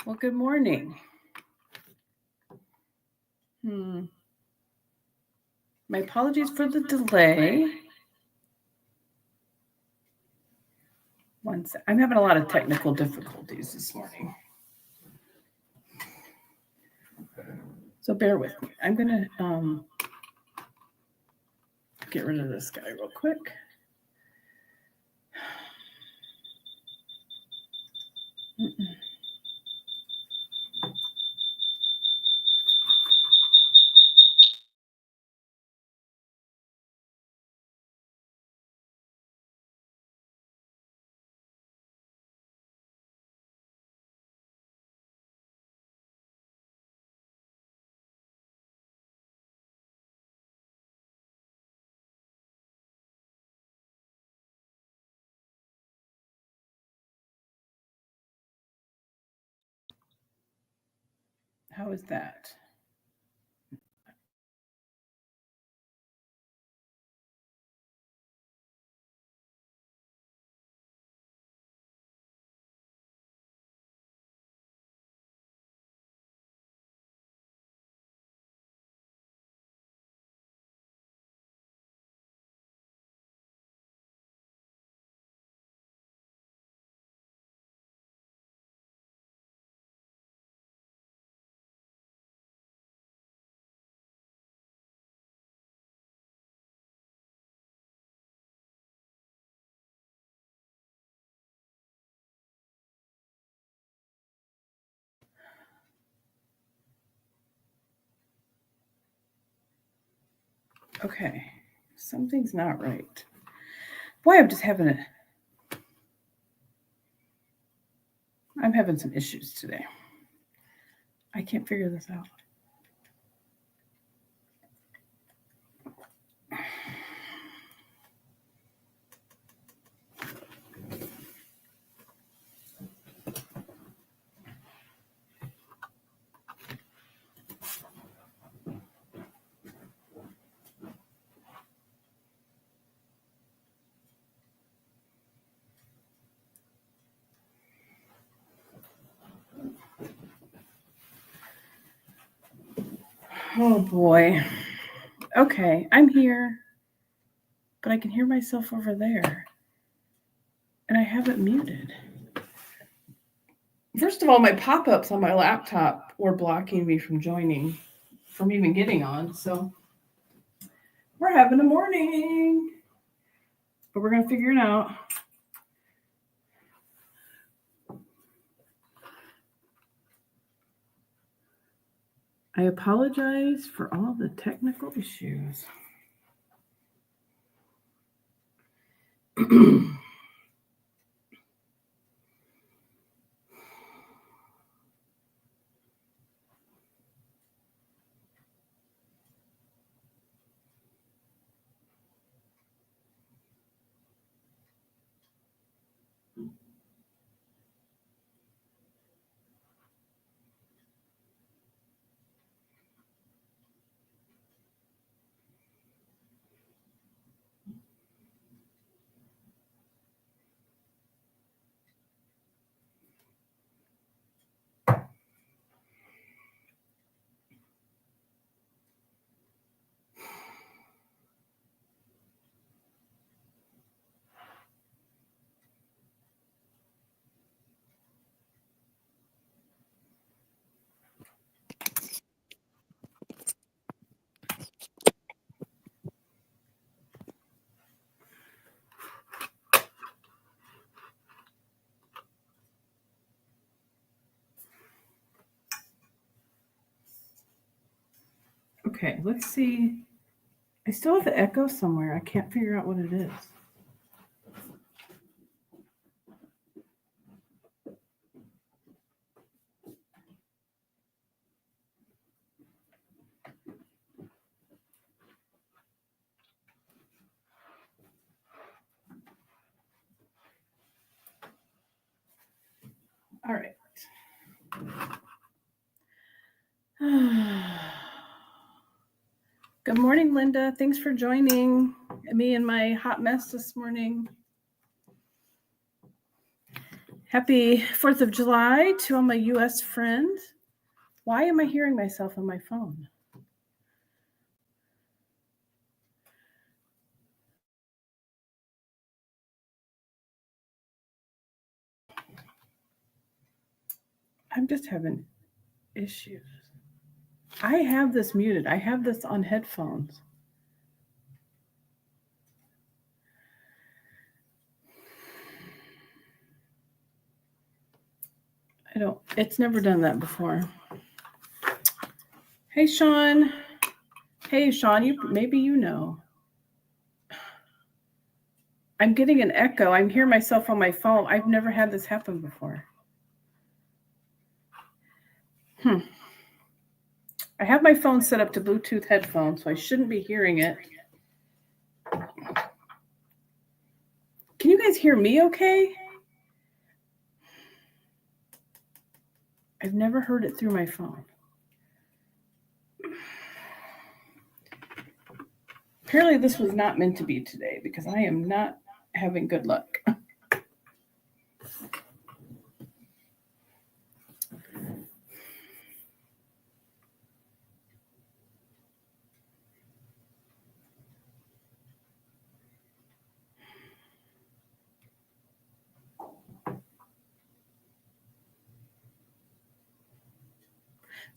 Well, good morning. My apologies for the delay. I'm having a lot of technical difficulties this morning. So bear with me. I'm going to get rid of this guy real quick. How is that? Okay, something's not right. Boy, I'm having some issues today. I can't figure this out. Oh boy. Okay, I'm here, but I can hear myself over there. And I have it muted. First of all, my pop-ups on my laptop were blocking me from even getting on. So we're having a morning, but we're going to figure it out. I apologize for all the technical issues. Okay, let's see. I still have the echo somewhere. I can't figure out what it is. All right. Good morning, Linda. Thanks for joining me in my hot mess this morning. Happy 4th of July to all my U.S. friends. Why am I hearing myself on my phone? I'm just having issues. I have this muted. I have this on headphones. It's never done that before. Hey, Sean. Hey, Sean, maybe you know. I'm getting an echo. I'm hearing myself on my phone. I've never had this happen before. I have my phone set up to Bluetooth headphones, so I shouldn't be hearing it. Can you guys hear me okay? I've never heard it through my phone. Apparently this was not meant to be today because I am not having good luck.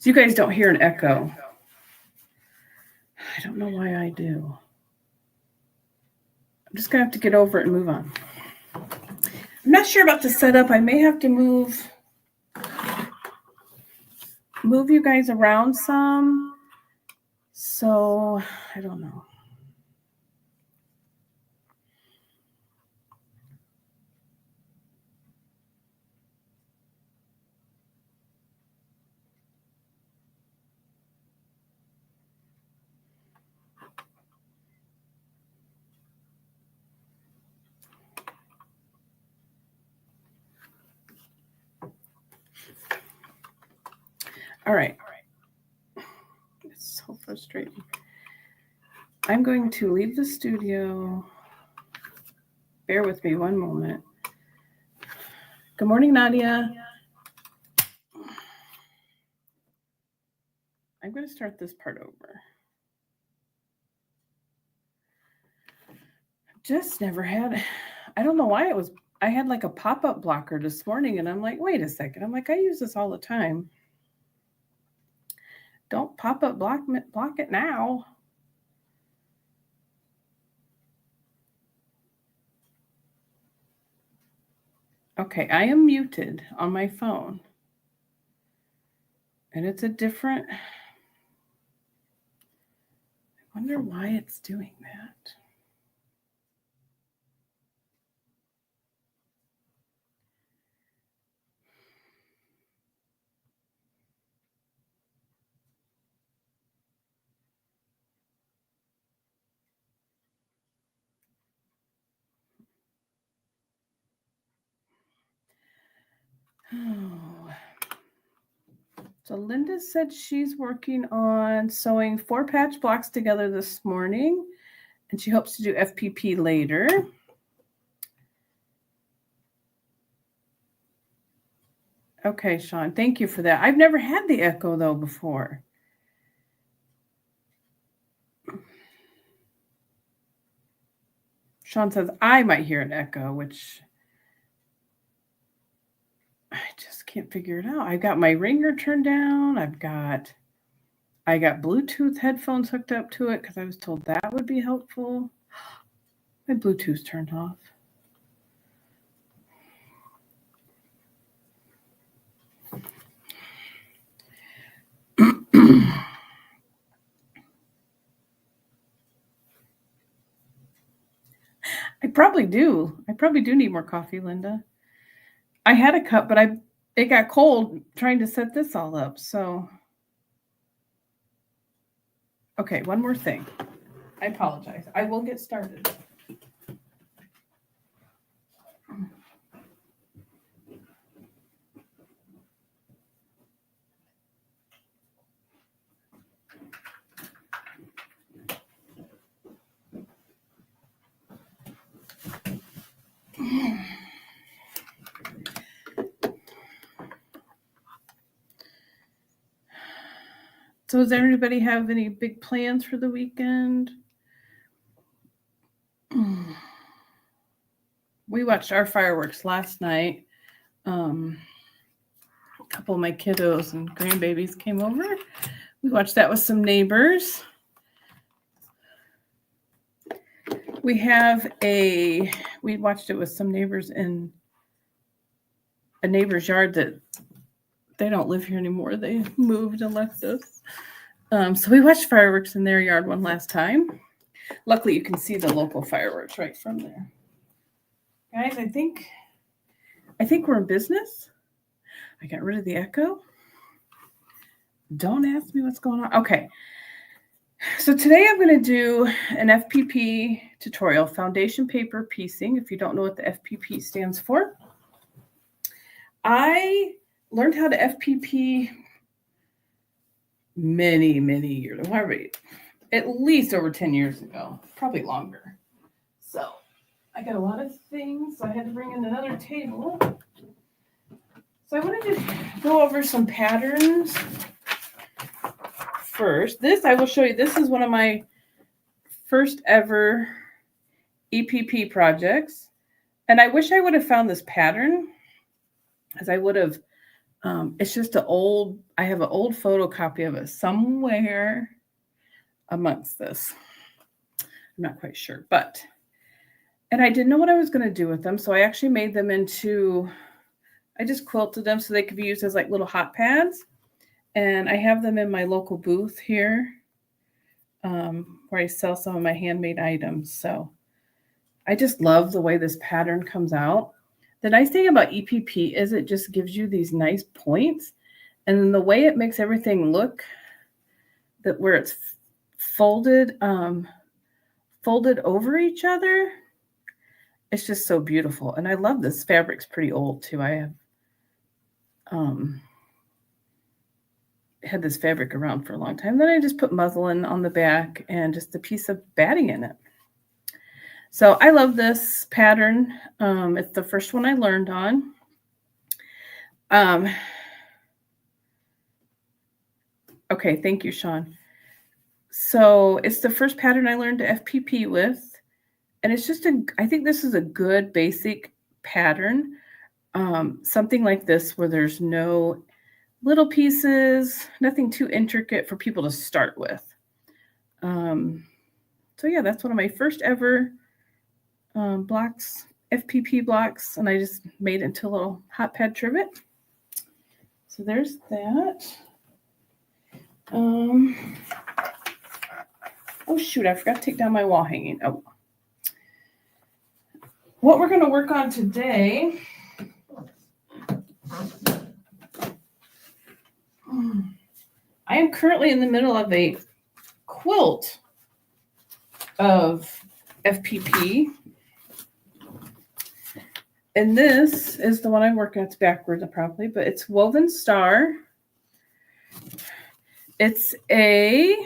So you guys don't hear an echo. I don't know why I do. I'm just going to have to get over it and move on. I'm not sure about the setup. I may have to move you guys around some. So I don't know. All right. It's so frustrating. I'm going to leave the studio. Bear with me one moment. Good morning, Nadia. I'm going to start this part over. Just never had, I don't know why I had like a pop-up blocker this morning and I'm like, wait a second. I'm like, I use this all the time. Don't pop-up block it now. Okay, I am muted on my phone. And it's a different, I wonder why it's doing that. Oh. So Linda said she's working on sewing 4 patch blocks together this morning, and she hopes to do FPP later. Okay, Sean, thank you for that. I've never had the echo, though, before. Sean says I might hear an echo, which I just can't figure it out. I've got my ringer turned down. I got Bluetooth headphones hooked up to it because I was told that would be helpful. My Bluetooth's turned off. I probably do need more coffee, Linda. I had a cup, but it got cold trying to set this all up. So, okay, one more thing. I apologize. I will get started. So does anybody have any big plans for the weekend? We watched our fireworks last night. A couple of my kiddos and grandbabies came over. We watched that with some neighbors. We watched it with some neighbors in a neighbor's yard that they don't live here anymore. They moved and left us. So we watched fireworks in their yard one last time. Luckily, you can see the local fireworks right from there. Guys, I think we're in business. I got rid of the echo. Don't ask me what's going on. Okay. So today I'm going to do an FPP tutorial, foundation paper piecing, if you don't know what the FPP stands for. I learned how to FPP many, many years, at least over 10 years ago, probably longer. So I got a lot of things, so I had to bring in another table. So I wanted to go over some patterns first. I will show you, this is one of my first ever EPP projects. And I wish I would have found this pattern, as I would have, it's just I have an old photocopy of it somewhere amongst this. I'm not quite sure, and I didn't know what I was going to do with them. So I actually made them I just quilted them so they could be used as like little hot pads. And I have them in my local booth here, where I sell some of my handmade items. So I just love the way this pattern comes out. The nice thing about EPP is it just gives you these nice points. And then the way it makes everything look, that where it's folded over each other, it's just so beautiful. And I love this fabric's pretty old too. I have had this fabric around for a long time. Then I just put muslin on the back and just a piece of batting in it. So I love this pattern. It's the first one I learned on. Okay, thank you, Sean. So it's the first pattern I learned to FPP with. And it's just I think this is a good basic pattern. Something like this where there's no little pieces, nothing too intricate for people to start with. So yeah, that's one of my first ever blocks, FPP blocks, and I just made it into a little hot pad trivet. So there's that. Oh shoot, I forgot to take down my wall hanging. Oh. What we're going to work on today, I am currently in the middle of a quilt of FPP. And this is the one I'm working on. It's backwards probably, but it's Woven Star. It's let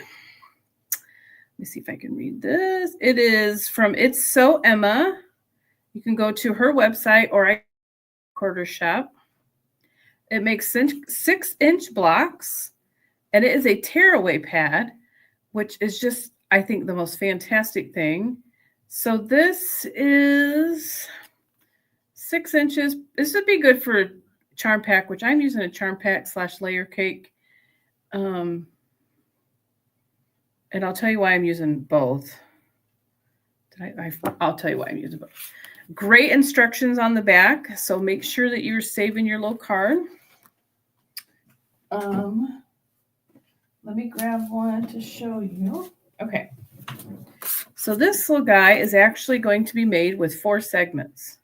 me see if I can read this. It is from It's So Emma. You can go to her website or I quarter shop. It makes 6-inch blocks, and it is a tearaway pad, which is just, I think, the most fantastic thing. So this is 6 inches. This would be good for a charm pack, which I'm using a charm pack / layer cake. And I'll tell you why I'm using both. I'll tell you why I'm using both. Great instructions on the back, so make sure that you're saving your little card. Let me grab one to show you. Okay. So this little guy is actually going to be made with 4 segments.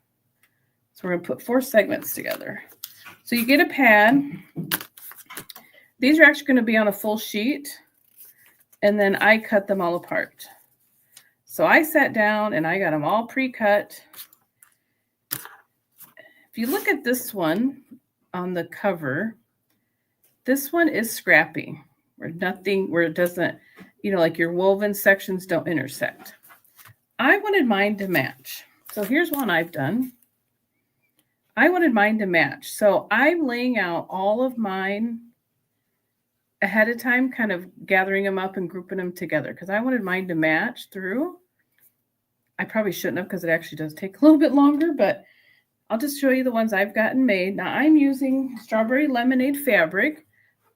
So we're going to put 4 segments together. So you get a pad. These are actually going to be on a full sheet. And then I cut them all apart. So I sat down and I got them all pre-cut. If you look at this one on the cover, this one is scrappy, where it doesn't, like your woven sections don't intersect. I wanted mine to match. So here's one I've done. I wanted mine to match. So I'm laying out all of mine ahead of time, kind of gathering them up and grouping them together because I wanted mine to match through. I probably shouldn't have because it actually does take a little bit longer, but I'll just show you the ones I've gotten made. Now I'm using Strawberry Lemonade Fabric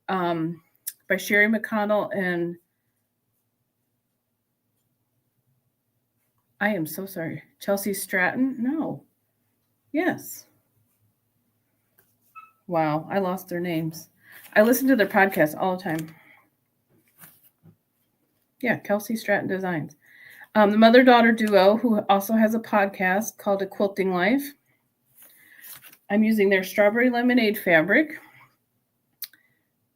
by Sherry McConnell, and I am so sorry, Chelsea Stratton. No. Yes. Wow, I lost their names. I listen to their podcast all the time. Yeah, Kelsey Stratton Designs. The mother-daughter duo who also has a podcast called A Quilting Life. I'm using their Strawberry Lemonade fabric.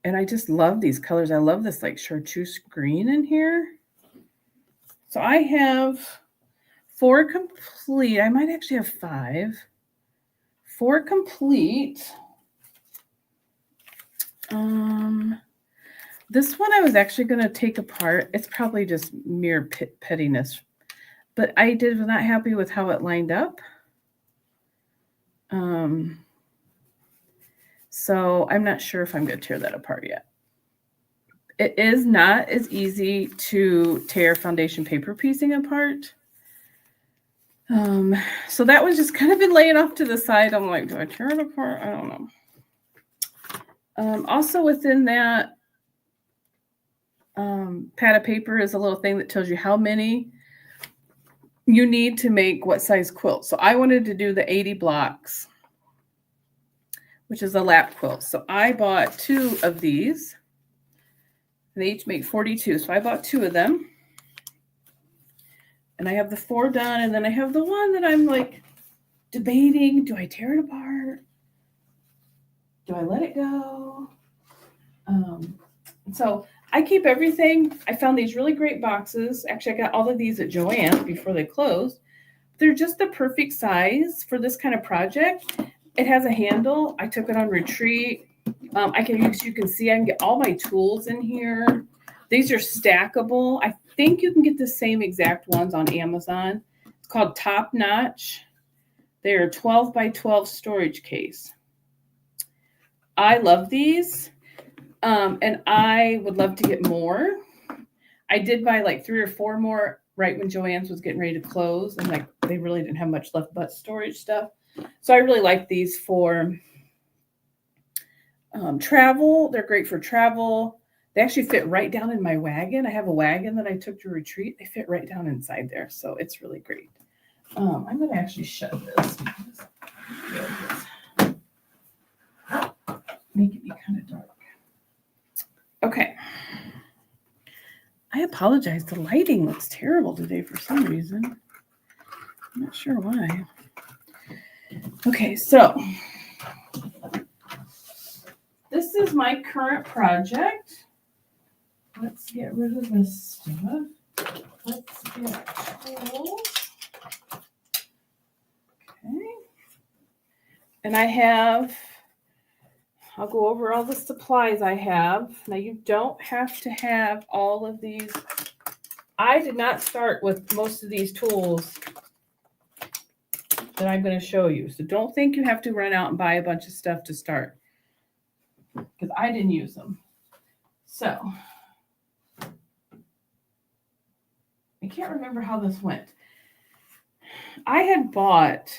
And I just love these colors. I love this like chartreuse green in here. So I have 4 complete. I might actually have 5. 4 complete. This one I was actually going to take apart. It's probably just mere pettiness. But I was not happy with how it lined up. So I'm not sure if I'm going to tear that apart yet. It is not as easy to tear foundation paper piecing apart. So that one's just kind of been laying off to the side. I'm like, do I tear it apart? I don't know. Also within that pad of paper is a little thing that tells you how many you need to make what size quilt. So I wanted to do the 80 blocks, which is a lap quilt. So I bought 2 of these. They each make 42. So I bought 2 of them. And I have the 4 done. And then I have the one that I'm like debating. Do I tear it apart? Do I let it go? So I keep everything. I found these really great boxes. Actually, I got all of these at Joann's before they closed. They're just the perfect size for this kind of project. It has a handle. I took it on retreat. You can see I can get all my tools in here. These are stackable. I think you can get the same exact ones on Amazon. It's called Top Notch. They're a 12 by 12 storage case. I love these. And I would love to get more. I did buy like 3 or 4 more right when Joann's was getting ready to close. And like they really didn't have much left but storage stuff. So I really like these for travel. They're great for travel. They actually fit right down in my wagon. I have a wagon that I took to retreat. They fit right down inside there. So it's really great. I'm going to actually shut this. Make it be kind of dark. Okay. I apologize. The lighting looks terrible today for some reason. I'm not sure why. Okay, so this is my current project. Let's get rid of this stuff. Let's get tools. Okay. And I'll go over all the supplies I have. Now you don't have to have all of these. I did not start with most of these tools that I'm going to show you. So don't think you have to run out and buy a bunch of stuff to start, because I didn't use them. So I can't remember how this went. I had bought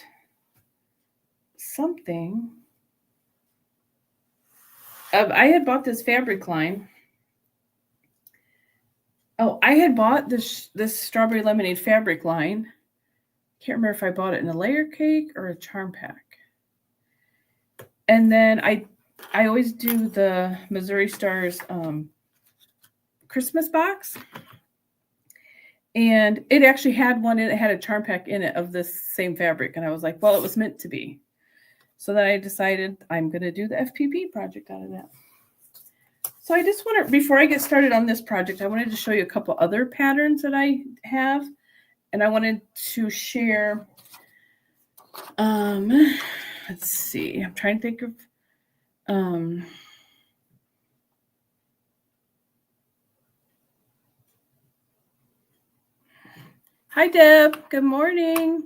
something. I had bought this fabric line. Oh, I had bought this Strawberry Lemonade fabric line. Can't remember if I bought it in a layer cake or a charm pack. And then I always do the Missouri Stars Christmas box. And it actually had one in it. It had a charm pack in it of this same fabric. And I was like, well, it was meant to be. So then I decided I'm going to do the FPP project out of that. So I just want to, before I get started on this project, I wanted to show you a couple other patterns that I have. And I wanted to share, let's see, I'm trying to think of, hi, Deb. Good morning.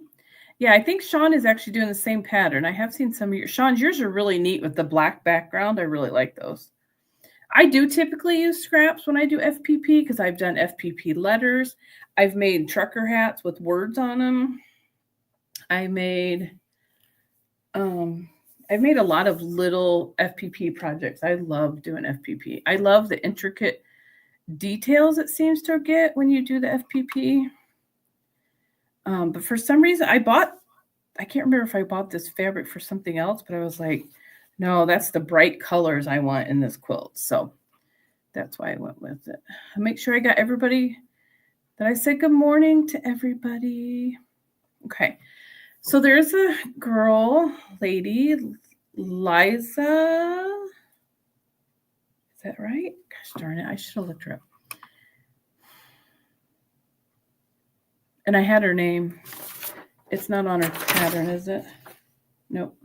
Yeah, I think Sean is actually doing the same pattern. I have seen some of your, Sean's, yours are really neat with the black background. I really like those. I do typically use scraps when I do FPP because I've done FPP letters. I've made trucker hats with words on them. I've made a lot of little FPP projects. I love doing FPP. I love the intricate details it seems to get when you do the FPP. But for some reason, I can't remember if I bought this fabric for something else, but I was like, no, that's the bright colors I want in this quilt. So that's why I went with it. I'll make sure I got everybody, that I said good morning to everybody. Okay. So there's a lady, Liza. Is that right? Gosh darn it. I should have looked her up. And I had her name. It's not on her pattern, is it? Nope.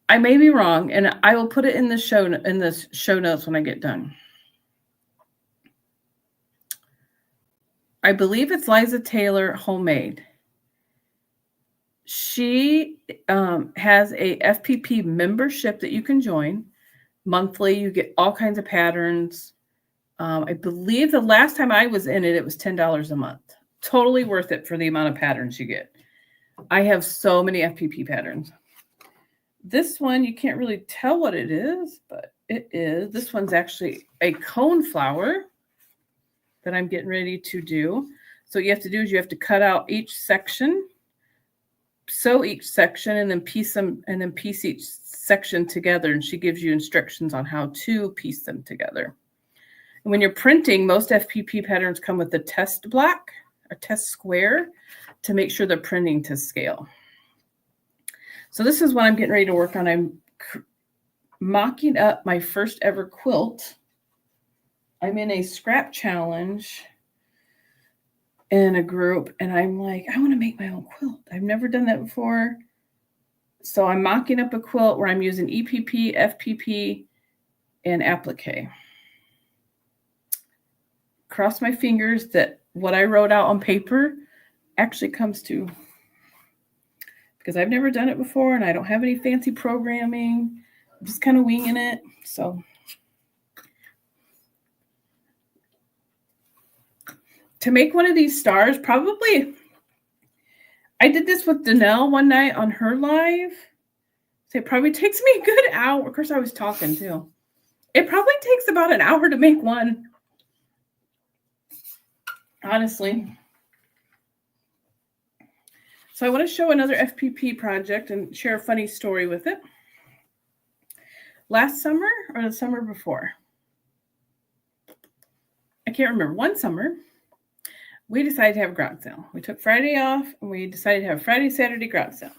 I may be wrong, and I will put it in the show notes when I get done. I believe it's Liza Taylor Homemade. She has a FPP membership that you can join monthly. You get all kinds of patterns. I believe the last time I was in it, it was $10 a month. Totally worth it for the amount of patterns you get. I have so many FPP patterns. This one, you can't really tell what it is, but it is. This one's actually a cone flower that I'm getting ready to do. So what you have to do is you have to cut out each section, sew each section, and then piece each section together. And she gives you instructions on how to piece them together. And when you're printing, most FPP patterns come with the test black or test square to make sure they're printing to scale. So this is what I'm getting ready to work on. I'm mocking up my first ever quilt. I'm in a scrap challenge in a group, and I'm like, I want to make my own quilt. I've never done that before. So I'm mocking up a quilt where I'm using EPP, FPP, and applique. Cross my fingers that what I wrote out on paper actually comes to, because I've never done it before and I don't have any fancy programming. I'm just kind of winging it. So to make one of these stars, probably, I did this with Danelle one night on her live. So it probably takes me a good hour. Of course, I was talking too. It probably takes about an hour to make one. Honestly. So I want to show another FPP project and share a funny story with it. Last summer or the summer before? I can't remember. One summer, we decided to have a garage sale. We took Friday off and we decided to have Friday, Saturday garage sale.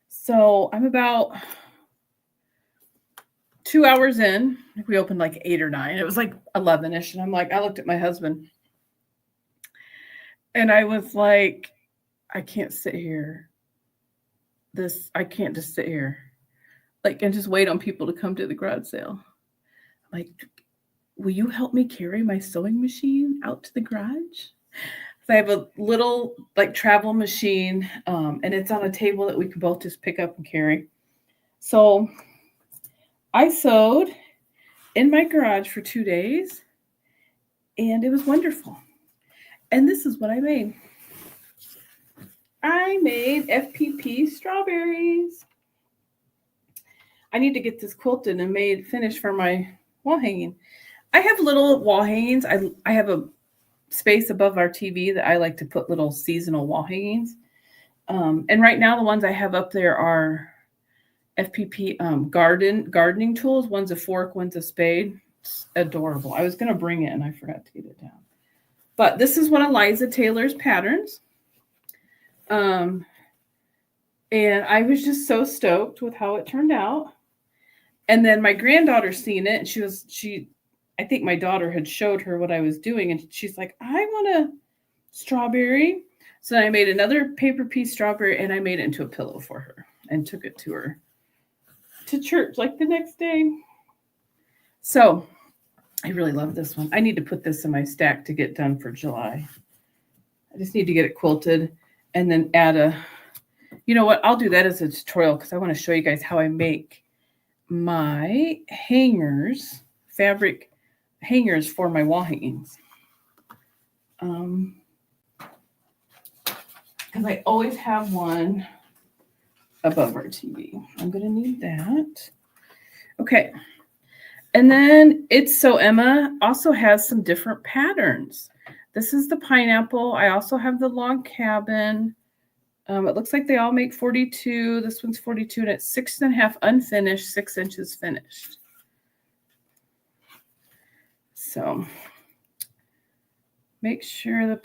So I'm about 2 hours in. We opened like 8 or 9. It was like 11-ish. And I'm like, I looked at my husband and I was like, I can't sit here. I can't just sit here. Like, and just wait on people to come to the garage sale. Like, will you help me carry my sewing machine out to the garage? So I have a little like travel machine, and it's on a table that we can both just pick up and carry. So I sewed in my garage for 2 days, and it was wonderful. And this is what I made. I made FPP strawberries. I need to get this quilted and finished for my wall hanging. I have little wall hangings. I have a space above our TV that I like to put little seasonal wall hangings. And right now the ones I have up there are FPP gardening tools. One's a fork, one's a spade. It's adorable. I was going to bring it and I forgot to get it down. But this is one of Liza Taylor's patterns. And I was just so stoked with how it turned out. And then my granddaughter seen it, and I think my daughter had showed her what I was doing, and she's like, I want a strawberry. So I made another paper piece strawberry, and I made it into a pillow for her and took it to her to church like the next day. So I really love this one. I need to put this in my stack to get done for July. I just need to get it quilted and then add you know what? I'll do that as a tutorial because I want to show you guys how I make my hangers, fabric hangers for my wall hangings. Because I always have one above our TV. I'm going to need that. Okay. And then It's So Emma also has some different patterns. This is the pineapple. I also have the log cabin. It looks like they all make 42. This one's 42, and it's 6.5 unfinished, 6 inches finished. So make sure the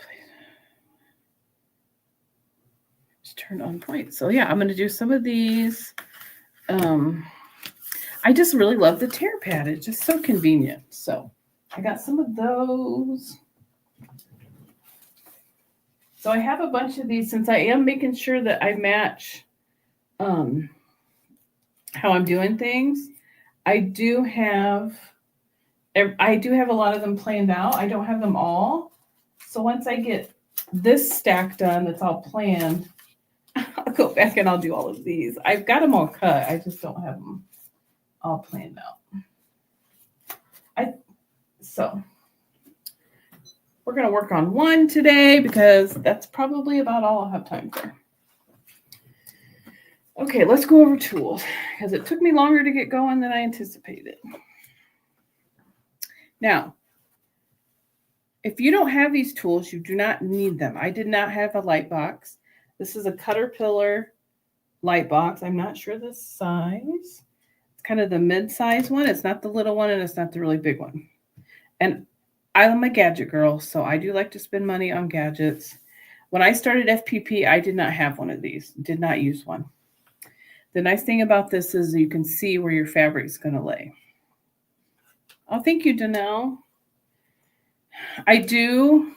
just turn on point. So yeah, I'm going to do some of these. I just really love the tear pad. It's just so convenient. So I got some of those. So I have a bunch of these since I am making sure that I match how I'm doing things. I do have a lot of them planned out. I don't have them all. So once I get this stack done that's all planned, I'll go back and I'll do all of these. I've got them all cut. I just don't have them all planned out. So we're going to work on one today because that's probably about all I'll have time for. Okay, let's go over tools because it took me longer to get going than I anticipated. Now, if you don't have these tools, you do not need them. I did not have a light box. This is a Caterpillar light box. I'm not sure the size. It's kind of the mid-size one. It's not the little one and it's not the really big one. And I'm a gadget girl, so I do like to spend money on gadgets. When I started FPP, I did not have one of these. Did not use one. The nice thing about this is you can see where your fabric is going to lay. Oh, thank you, Danelle. I do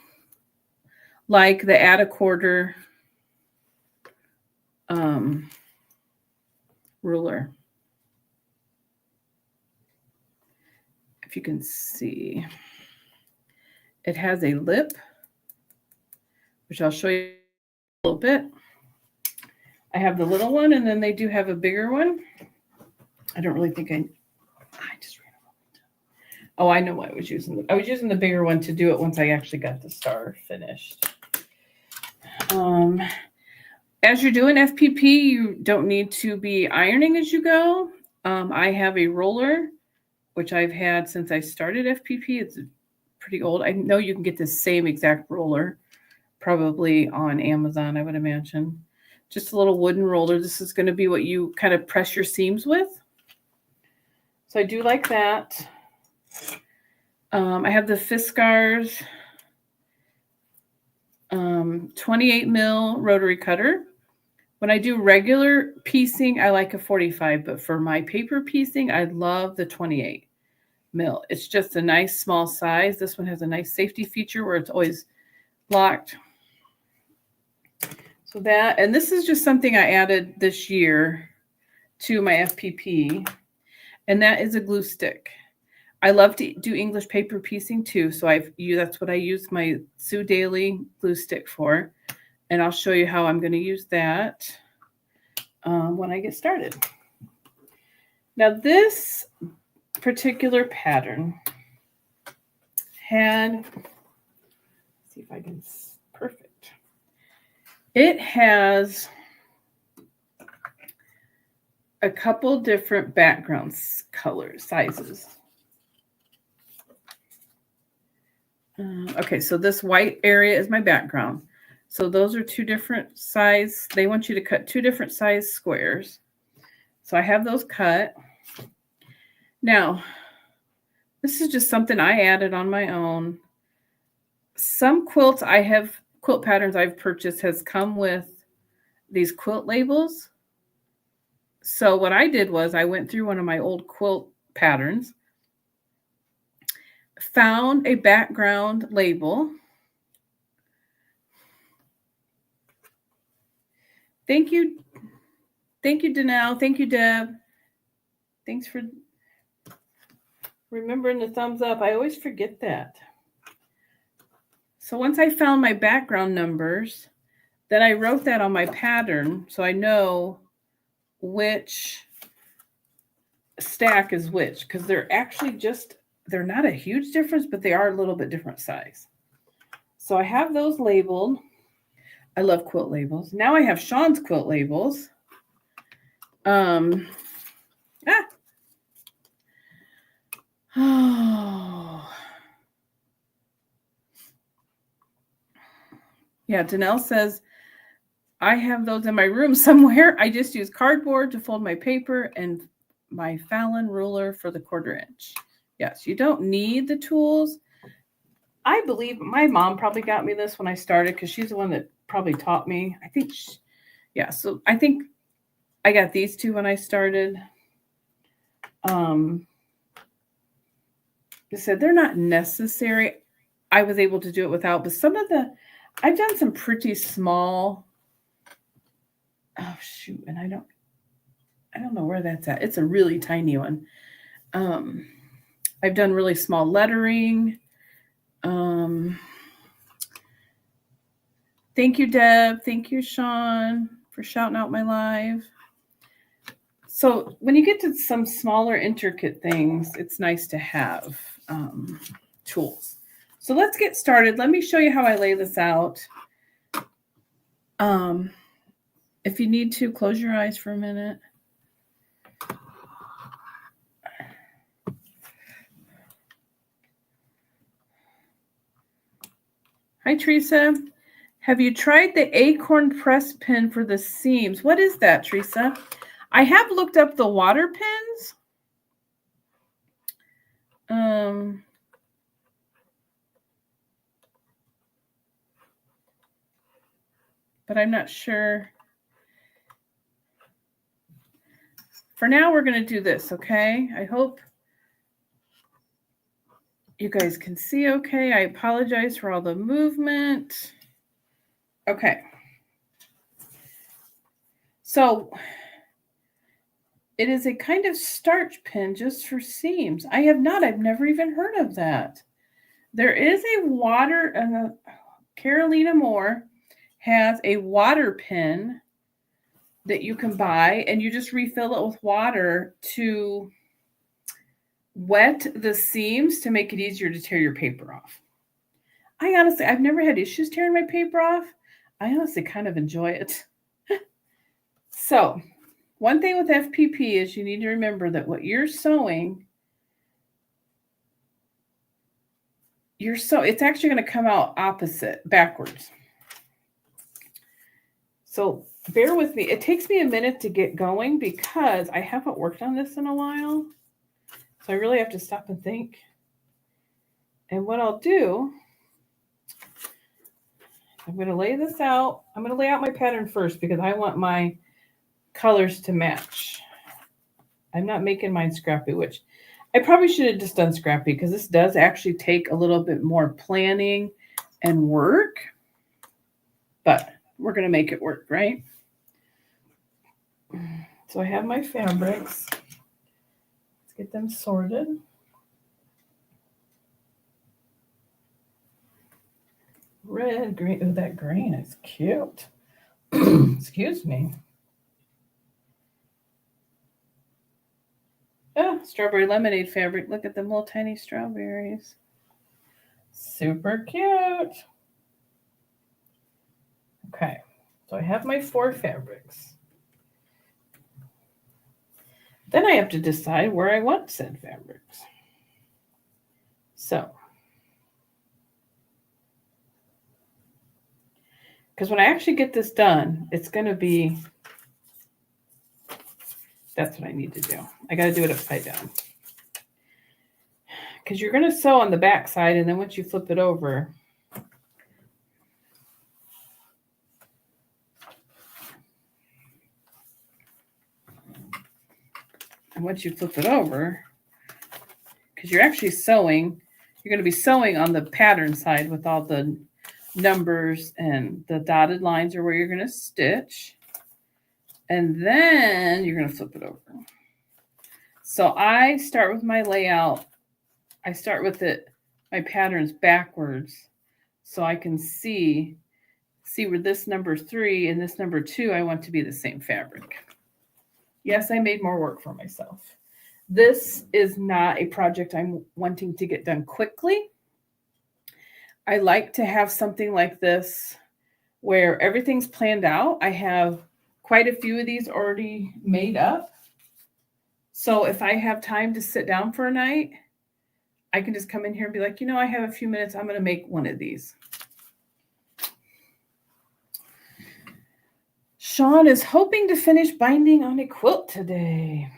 like the add a quarter ruler. If you can see, it has a lip, which I'll show you a little bit. I have the little one, and then they do have a bigger one. I don't really think I just ran over. Oh, I know why I was using I was using the bigger one to do it once I actually got the star finished. As you're doing FPP, you don't need to be ironing as you go. I have a roller, which I've had since I started FPP. It's pretty old. I know you can get the same exact roller probably on Amazon, I would imagine. Just a little wooden roller. This is going to be what you kind of press your seams with. So I do like that. I have the Fiskars 28 mil rotary cutter. When I do regular piecing, I like a 45, but for my paper piecing, I love the 28 mil. It's just a nice small size. This one has a nice safety feature where it's always locked. So that, and this is just something I added this year to my FPP, and that is a glue stick. I love to do English paper piecing too, so that's what I use my Sue Daily glue stick for, and I'll show you how I'm going to use that when I get started. Now this particular pattern had, let's see if I can, perfect. It has a couple different background colors, sizes. Okay, so this white area is my background. So those are two different size. They want you to cut two different size squares. So I have those cut. Now, this is just something I added on my own. Some quilt patterns I've purchased has come with these quilt labels. So what I did was I went through one of my old quilt patterns, found a background label. Thank you. Thank you, Danelle. Thank you, Deb. Thanks for remembering the thumbs up. I always forget that. So once I found my background numbers, then I wrote that on my pattern so I know which stack is which, because they're actually they're not a huge difference, but they are a little bit different size. So I have those labeled. I love quilt labels. Now I have Sean's quilt labels. Oh. Yeah, Danelle says, I have those in my room somewhere. I just use cardboard to fold my paper and my Fallon ruler for the 1/4 inch. Yes, you don't need the tools. I believe my mom probably got me this when I started because she's the one that probably taught me. I think, so I think I got these two when I started. They said they're not necessary. I was able to do it without, but I've done some pretty small. Oh shoot, and I don't know where that's at. It's a really tiny one. I've done really small lettering. Thank you, Deb. Thank you, Sean, for shouting out my live. So when you get to some smaller, intricate things, it's nice to have tools. So let's get started. Let me show you how I lay this out. If you need to, close your eyes for a minute. Hi, Teresa. Have you tried the acorn press pin for the seams? What is that, Teresa? I have looked up the water pins. But I'm not sure. For now, we're going to do this, okay? I hope you guys can see okay. I apologize for all the movement. Okay. So it is a kind of starch pin just for seams. I've never even heard of that. There is a water, Carolina Moore has a water pin that you can buy, and you just refill it with water to wet the seams to make it easier to tear your paper off. I've never had issues tearing my paper off. I honestly kind of enjoy it. So, one thing with FPP is you need to remember that what you're sewing, it's actually going to come out backwards. So bear with me. It takes me a minute to get going because I haven't worked on this in a while. So I really have to stop and think. And what I'll do, I'm going to lay this out. I'm going to lay out my pattern first because I want my colors to match. I'm not making mine scrappy, which I probably should have just done scrappy because this does actually take a little bit more planning and work. But we're going to make it work, right? So I have my fabrics. Let's get them sorted. Red, green. Oh, that green is cute. Excuse me. Oh, strawberry lemonade fabric. Look at them little tiny strawberries. Super cute. Okay, so I have my 4 fabrics. Then I have to decide where I want said fabrics. So, because when I actually get this done, it's going to be, that's what I need to do. I got to do it upside down. Because you're going to sew on the back side, and then once you flip it over, because you're actually sewing, you're going to be sewing on the pattern side with all the numbers, and the dotted lines are where you're going to stitch. And then you're going to flip it over. So I start with my layout. I start with my patterns backwards so I can see where this number 3 and this number 2 I want to be the same fabric. Yes, I made more work for myself. This is not a project I'm wanting to get done quickly. I like to have something like this where everything's planned out. I have quite a few of these already made up. So if I have time to sit down for a night, I can just come in here and be like, I have a few minutes. I'm going to make one of these. Sean is hoping to finish binding on a quilt today.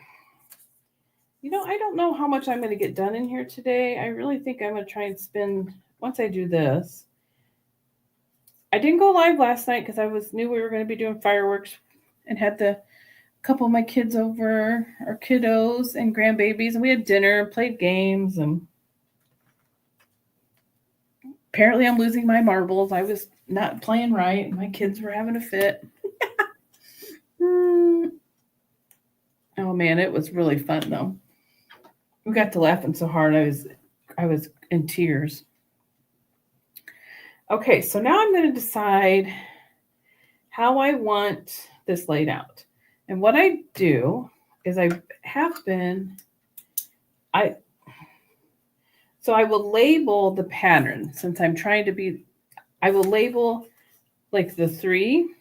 I don't know how much I'm going to get done in here today. I really think I'm going to try and spend, once I do this. I didn't go live last night because I knew we were going to be doing fireworks and had a couple of my kids over, our kiddos and grandbabies, and we had dinner, played games, and apparently I'm losing my marbles. I was not playing right. My kids were having a fit. Oh man, it was really fun though. We got to laughing so hard I was in tears. Okay, so now I'm going to decide how I want this laid out. And what I do is I will label the pattern since I'm trying to I will label like the 3.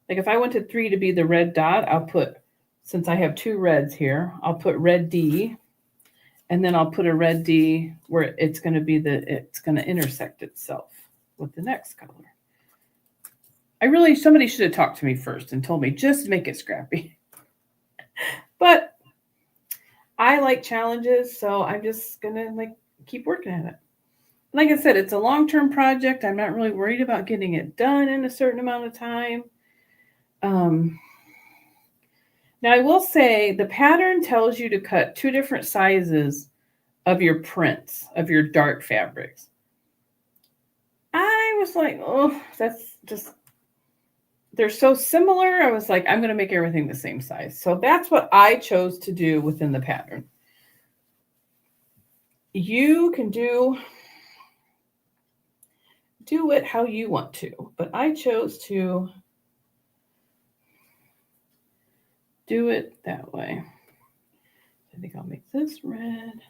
Like if I wanted 3 to be the red dot, I'll put, since I have 2 reds here, I'll put red D, and then I'll put a red D where it's going to intersect itself with the next color. Somebody should have talked to me first and told me just make it scrappy. But I like challenges, so I'm just going to keep working at it. Like I said, it's a long-term project. I'm not really worried about getting it done in a certain amount of time. Now, I will say the pattern tells you to cut 2 different sizes of your prints, of your dark fabrics. I was like, oh, that's just, they're so similar. I was like, I'm going to make everything the same size. So that's what I chose to do within the pattern. You can do it how you want to, but I chose to do it that way. I think I'll make this red.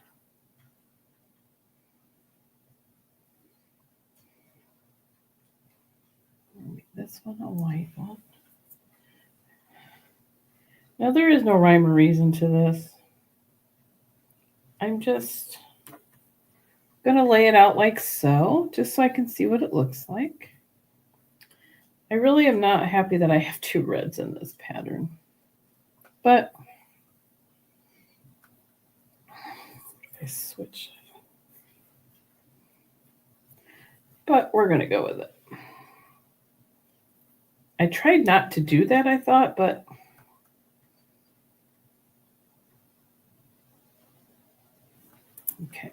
I'll make this one a white one. Now there is no rhyme or reason to this. I'm just going to lay it out like so, just so I can see what it looks like. I really am not happy that I have 2 reds in this pattern, but I switch. But we're going to go with it. I tried not to do that, I thought, but okay.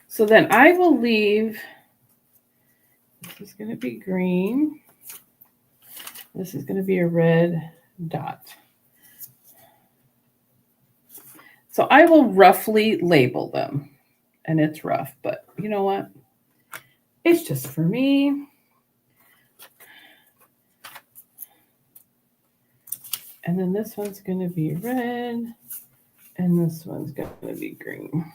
So then I will leave, this is going to be green. This is going to be a red dot. So I will roughly label them, and it's rough, but you know what? It's just for me. And then this one's going to be red, and this one's going to be green.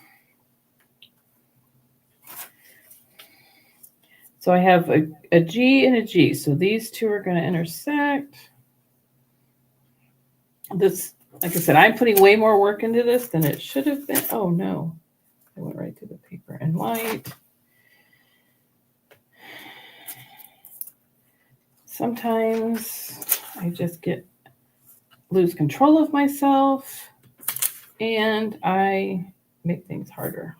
So I have a G and a G. So these 2 are going to intersect. This, like I said, I'm putting way more work into this than it should have been. Oh, no. I went right to the paper and white. Sometimes I just lose control of myself and I make things harder.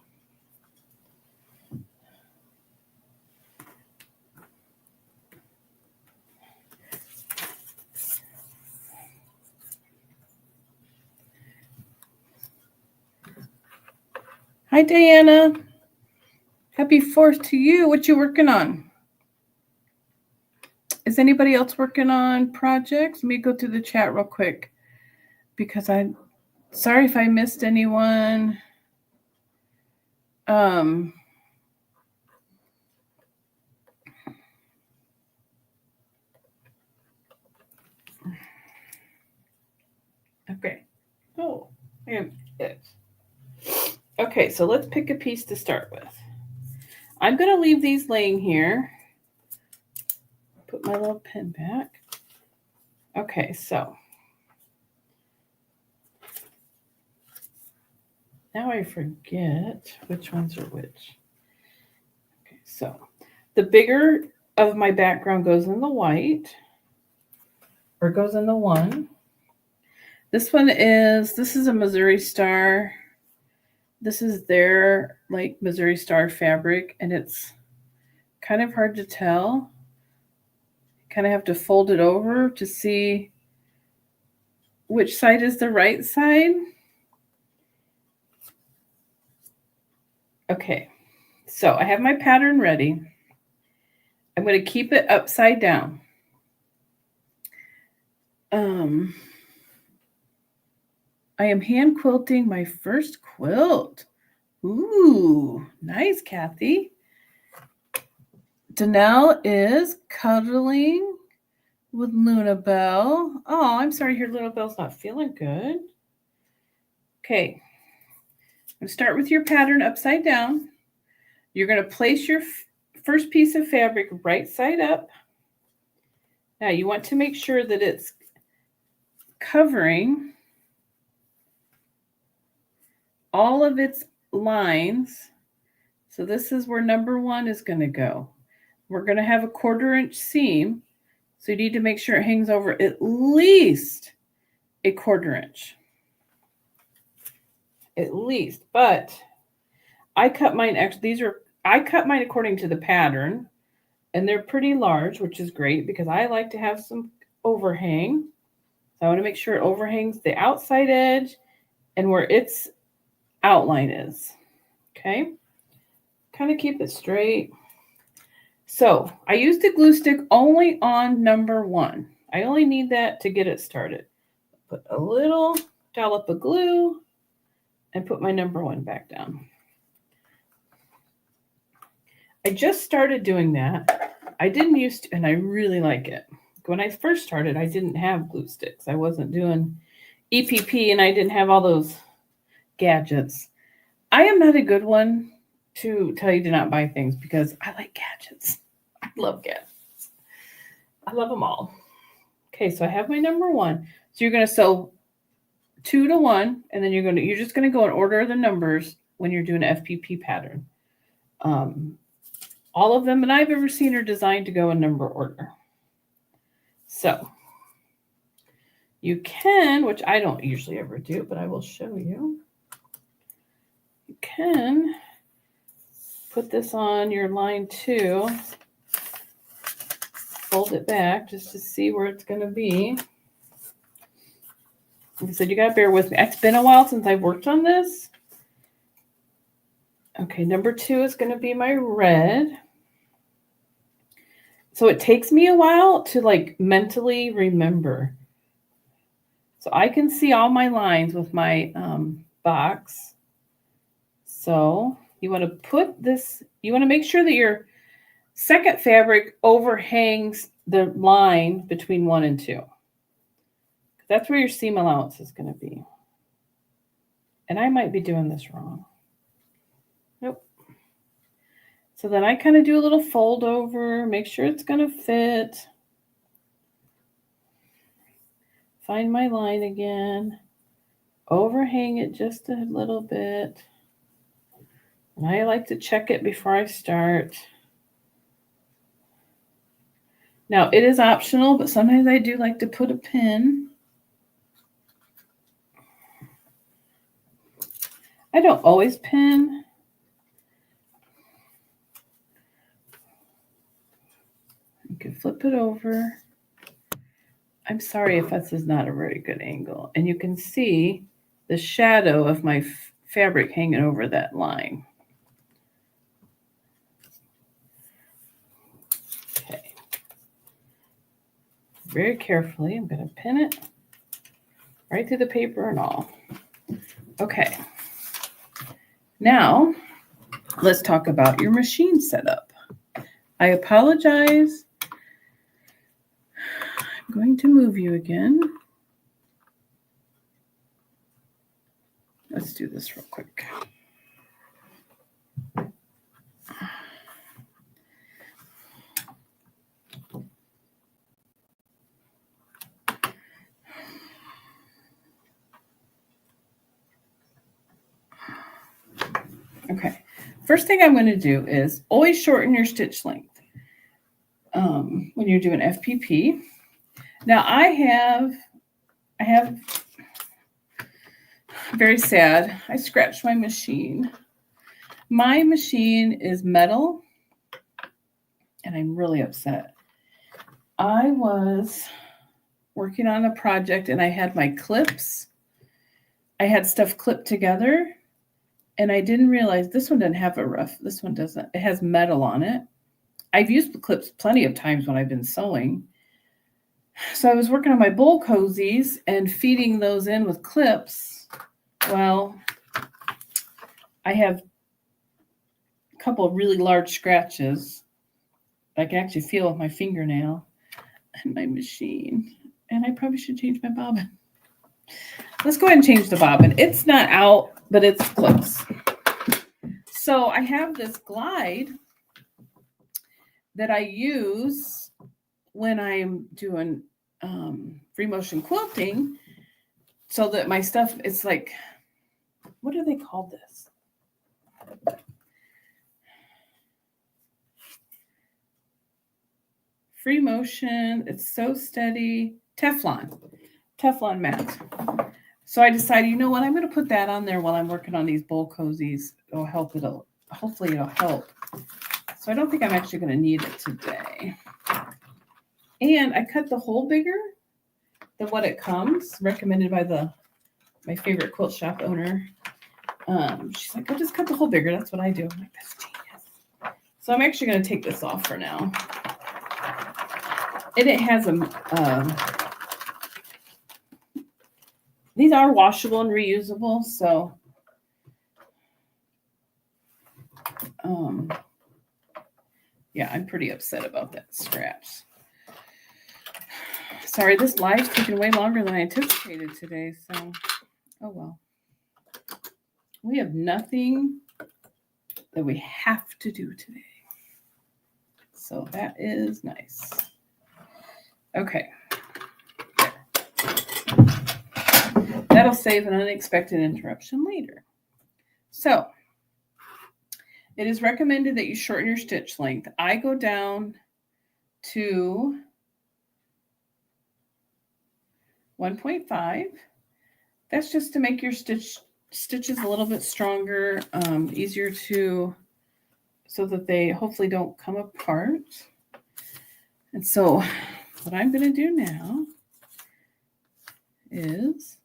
Hi, Diana. Happy 4th to you. What you working on? Is anybody else working on projects? Let me go through the chat real quick because sorry if I missed anyone. I am it. Okay, so let's pick a piece to start with. I'm going to leave these laying here. Put my little pen back. Okay, so now I forget which ones are which. Okay, so the bigger of my background goes in the white, or goes in the one. This is a Missouri Star. This is their like Missouri Star fabric, and it's kind of hard to tell. Kind of have to fold it over to see which side is the right side. Okay, so I have my pattern ready. I'm going to keep it upside down. I am hand quilting my first quilt. Ooh, nice, Kathy. Danelle is cuddling with Luna Bell. Oh, I'm sorry, your Luna Bell's not feeling good. Okay, I'm going to start with your pattern upside down. You're going to place your first piece of fabric right side up. Now you want to make sure that it's covering all of its lines. So this is where number 1 is going to go. We're going to have a 1/4 inch seam. So you need to make sure it hangs over at least a 1/4 inch. At least, but I cut mine according to the pattern, and they're pretty large, which is great because I like to have some overhang. So I want to make sure it overhangs the outside edge and where its outline is. Okay. Kind of keep it straight. So I used a glue stick only on number 1. I only need that to get it started. Put a little dollop of glue and put my number 1 back down. I just started doing that. I didn't used to, and I really like it. When I first started, I didn't have glue sticks. I wasn't doing FPP, and I didn't have all those gadgets. I am not a good one to tell you to not buy things because I like gadgets. I love gadgets. I love them all. Okay, so I have my number 1. So you're going to sew 2 to 1, and then you're just going to go in order of the numbers when you're doing an FPP pattern. All of them that I've ever seen are designed to go in number order. So you can, which I don't usually ever do, but I will show you. You can put this on your line 2, fold it back just to see where it's going to be. Like I said, you got to bear with me. It's been a while since I've worked on this. Okay, number 2 is going to be my red. So it takes me a while to like mentally remember. So I can see all my lines with my box. So you want to put this, you want to make sure that your second fabric overhangs the line between 1 and 2. That's where your seam allowance is going to be. And I might be doing this wrong. Nope. So then I kind of do a little fold over, make sure it's going to fit. Find my line again. Overhang it just a little bit. And I like to check it before I start. Now, it is optional, but sometimes I do like to put a pin. I don't always pin. You can flip it over. I'm sorry if this is not a very good angle. And you can see the shadow of my fabric hanging over that line. Okay. Very carefully, I'm going to pin it right through the paper and all. Okay. Now, let's talk about your machine setup. I apologize. I'm going to move you again. Let's do this real quick. Okay, first thing I'm going to do is always shorten your stitch length when you're doing FPP. Now I have very sad, I scratched my machine. My machine is metal and I'm really upset. I was working on a project and I had my clips. I had stuff clipped together and I didn't realize this one doesn't have a rough. This one doesn't. It has metal on it. I've used the clips plenty of times when I've been sewing. So I was working on my bowl cozies and feeding those in with clips. Well, I have a couple of really large scratches. I can actually feel with my fingernail and my machine. And I probably should change my bobbin. Let's go ahead and change the bobbin. It's not out, but it's close. So I have this glide that I use when I'm doing free motion quilting so that my stuff, it's like, what do they call this? Free motion, it's so steady. Teflon mat. So I decided, you know what, I'm going to put that on there while I'm working on these bowl cozies. It'll help. Hopefully it'll help. So I don't think I'm actually going to need it today. And I cut the hole bigger than what it comes, recommended by my favorite quilt shop owner. She's like, oh, just cut the hole bigger. That's what I do. I'm like, that's genius. So I'm actually going to take this off for now. And it has these are washable and reusable, so yeah, I'm pretty upset about that scratch. Sorry, this live's taking way longer than I anticipated today, so oh well. We have nothing that we have to do today. So that is nice. Okay. That'll save an unexpected interruption later. So it is recommended that you shorten your stitch length. I go down to 1.5. That's just to make your stitches a little bit stronger, easier so that they hopefully don't come apart. And so what I'm going to do now is,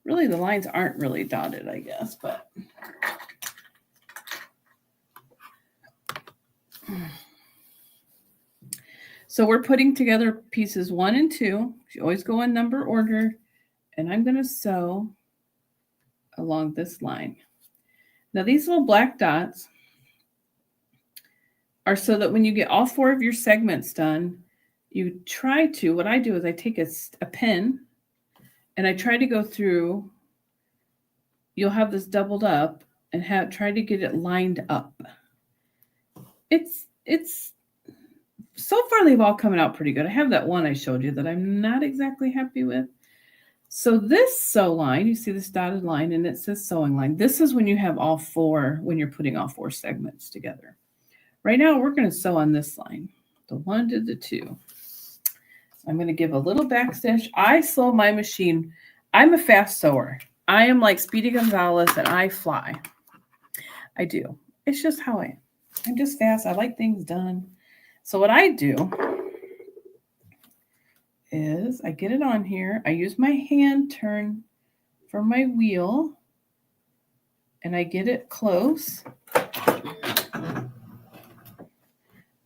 really the lines aren't really dotted, I guess, but so we're putting together pieces 1 and 2. You always go in number order, and I'm going to sew along this line. Now these little black dots are so that when you get all 4 of your segments done, you try to, what I do is I take a pen and I try to go through, you'll have this doubled up and try to get it lined up. It's so far they've all come out pretty good. I have that one I showed you that I'm not exactly happy with. So this sew line, you see this dotted line and it says sewing line. This is when you have all 4, when you're putting all 4 segments together. Right now we're going to sew on this line, the 1 to the 2. I'm going to give a little backstitch. I sew my machine. I'm a fast sewer. I am like Speedy Gonzalez and I fly. I do. It's just how I am. I'm just fast. I like things done. So what I do is I get it on here. I use my hand turn for my wheel and I get it close.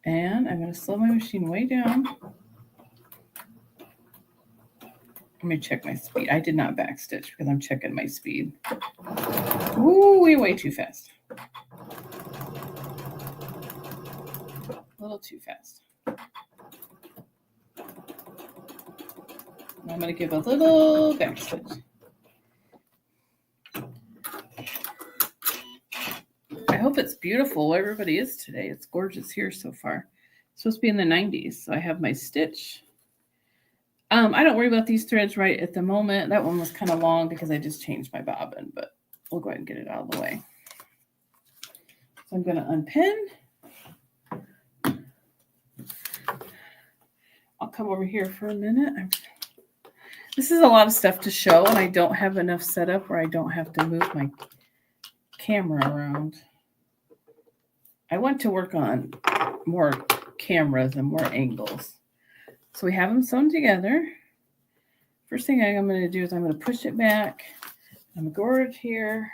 And I'm going to slow my machine way down. Let me check my speed. I did not backstitch because I'm checking my speed. Ooh, way too fast. A little too fast. I'm going to give a little backstitch. hope it's beautiful where everybody is today. It's gorgeous here so far. It's supposed to be in the 90s. So I have my stitch. I don't worry about these threads right at the moment. That one was kind of long because I just changed my bobbin, but we'll go ahead and get it out of the way. So I'm going to unpin. I'll come over here for a minute. This is a lot of stuff to show, and I don't have enough set up where I don't have to move my camera around. I want to work on more cameras and more angles. So we have them sewn together. First thing I'm going to do is I'm going to push it back. I'm going to go over here.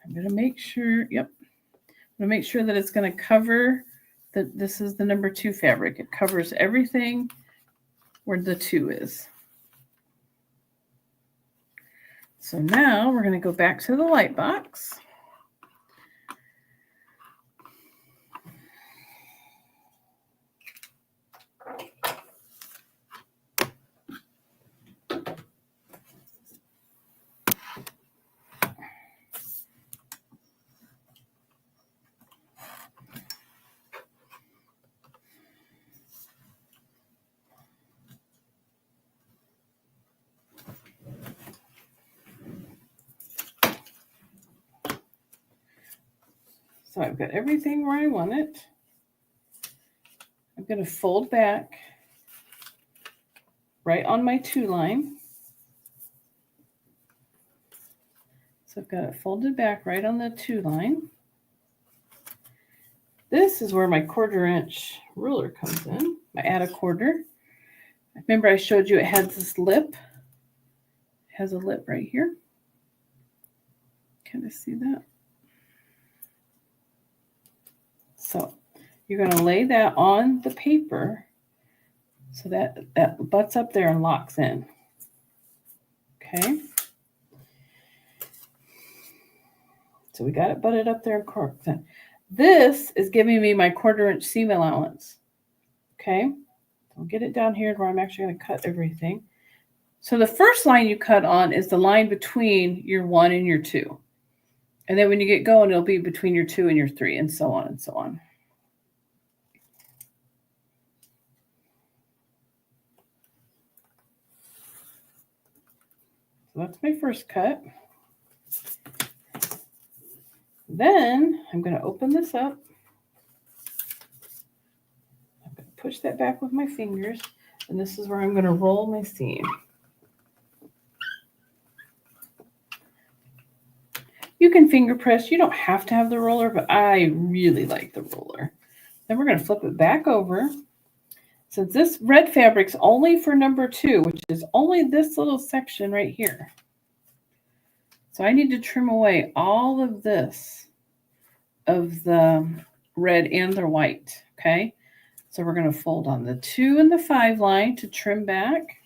I'm going to make sure, I'm going to make sure that it's going to cover, that this is the number 2 fabric. It covers everything where the 2 is. So now we're going to go back to the light box. So I've got everything where I want it. I'm going to fold back right on my 2 line. So I've got it folded back right on the 2 line. This is where my 1/4 inch ruler comes in. I add a 1/4. Remember I showed you it has this lip. It has a lip right here. Can I see that? So you're going to lay that on the paper so that butts up there and locks in. Okay. So we got it butted up there and corked in. This is giving me my 1/4 inch seam allowance. Okay. I'll get it down here where I'm actually going to cut everything. So the first line you cut on is the line between your 1 and your 2. And then when you get going, it'll be between your 2 and your 3, and so on and so on. So that's my first cut. Then I'm going to open this up. I'm going to push that back with my fingers, and this is where I'm going to roll my seam. You can finger press. You don't have to have the roller, but I really like the roller. Then we're going to flip it back over. Since this red fabric's only for number 2, which is only this little section right here. So I need to trim away all of this of the red and the white, okay? So we're going to fold on the 2 and the 5 line to trim back.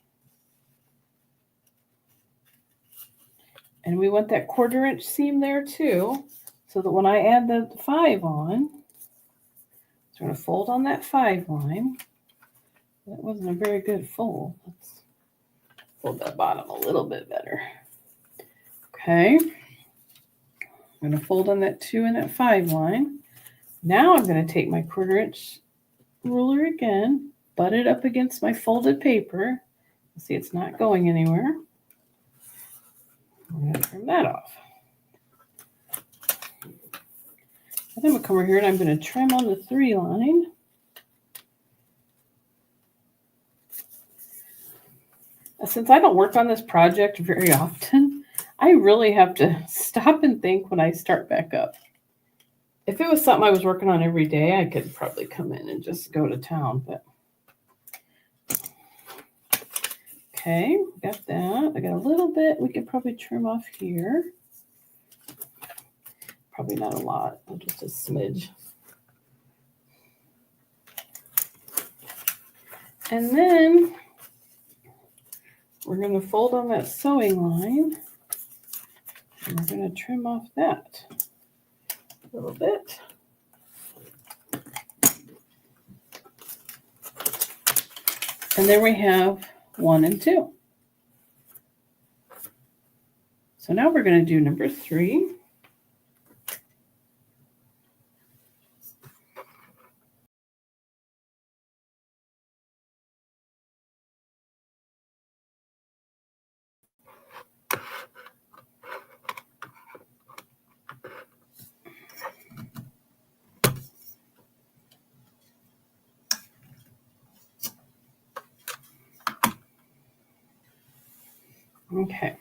And we want that 1/4 inch seam there too, so that when I add the 5 on, so we're going to fold on that 5 line. That wasn't a very good fold. Let's fold that bottom a little bit better. Okay. I'm going to fold on that 2 and that 5 line. Now I'm going to take my 1/4 inch ruler again, butt it up against my folded paper. See, it's not going anywhere. I'm going to trim that off. And then I'm going to come over here and I'm going to trim on the 3 line. Since I don't work on this project very often, I really have to stop and think when I start back up. If it was something I was working on every day, I could probably come in and just go to town. But okay, got that. I got a little bit. We could probably trim off here. Probably not a lot, just a smidge. And then we're going to fold on that sewing line. And we're going to trim off that a little bit. And there we have 1 and 2. So now we're going to do number 3. Okay.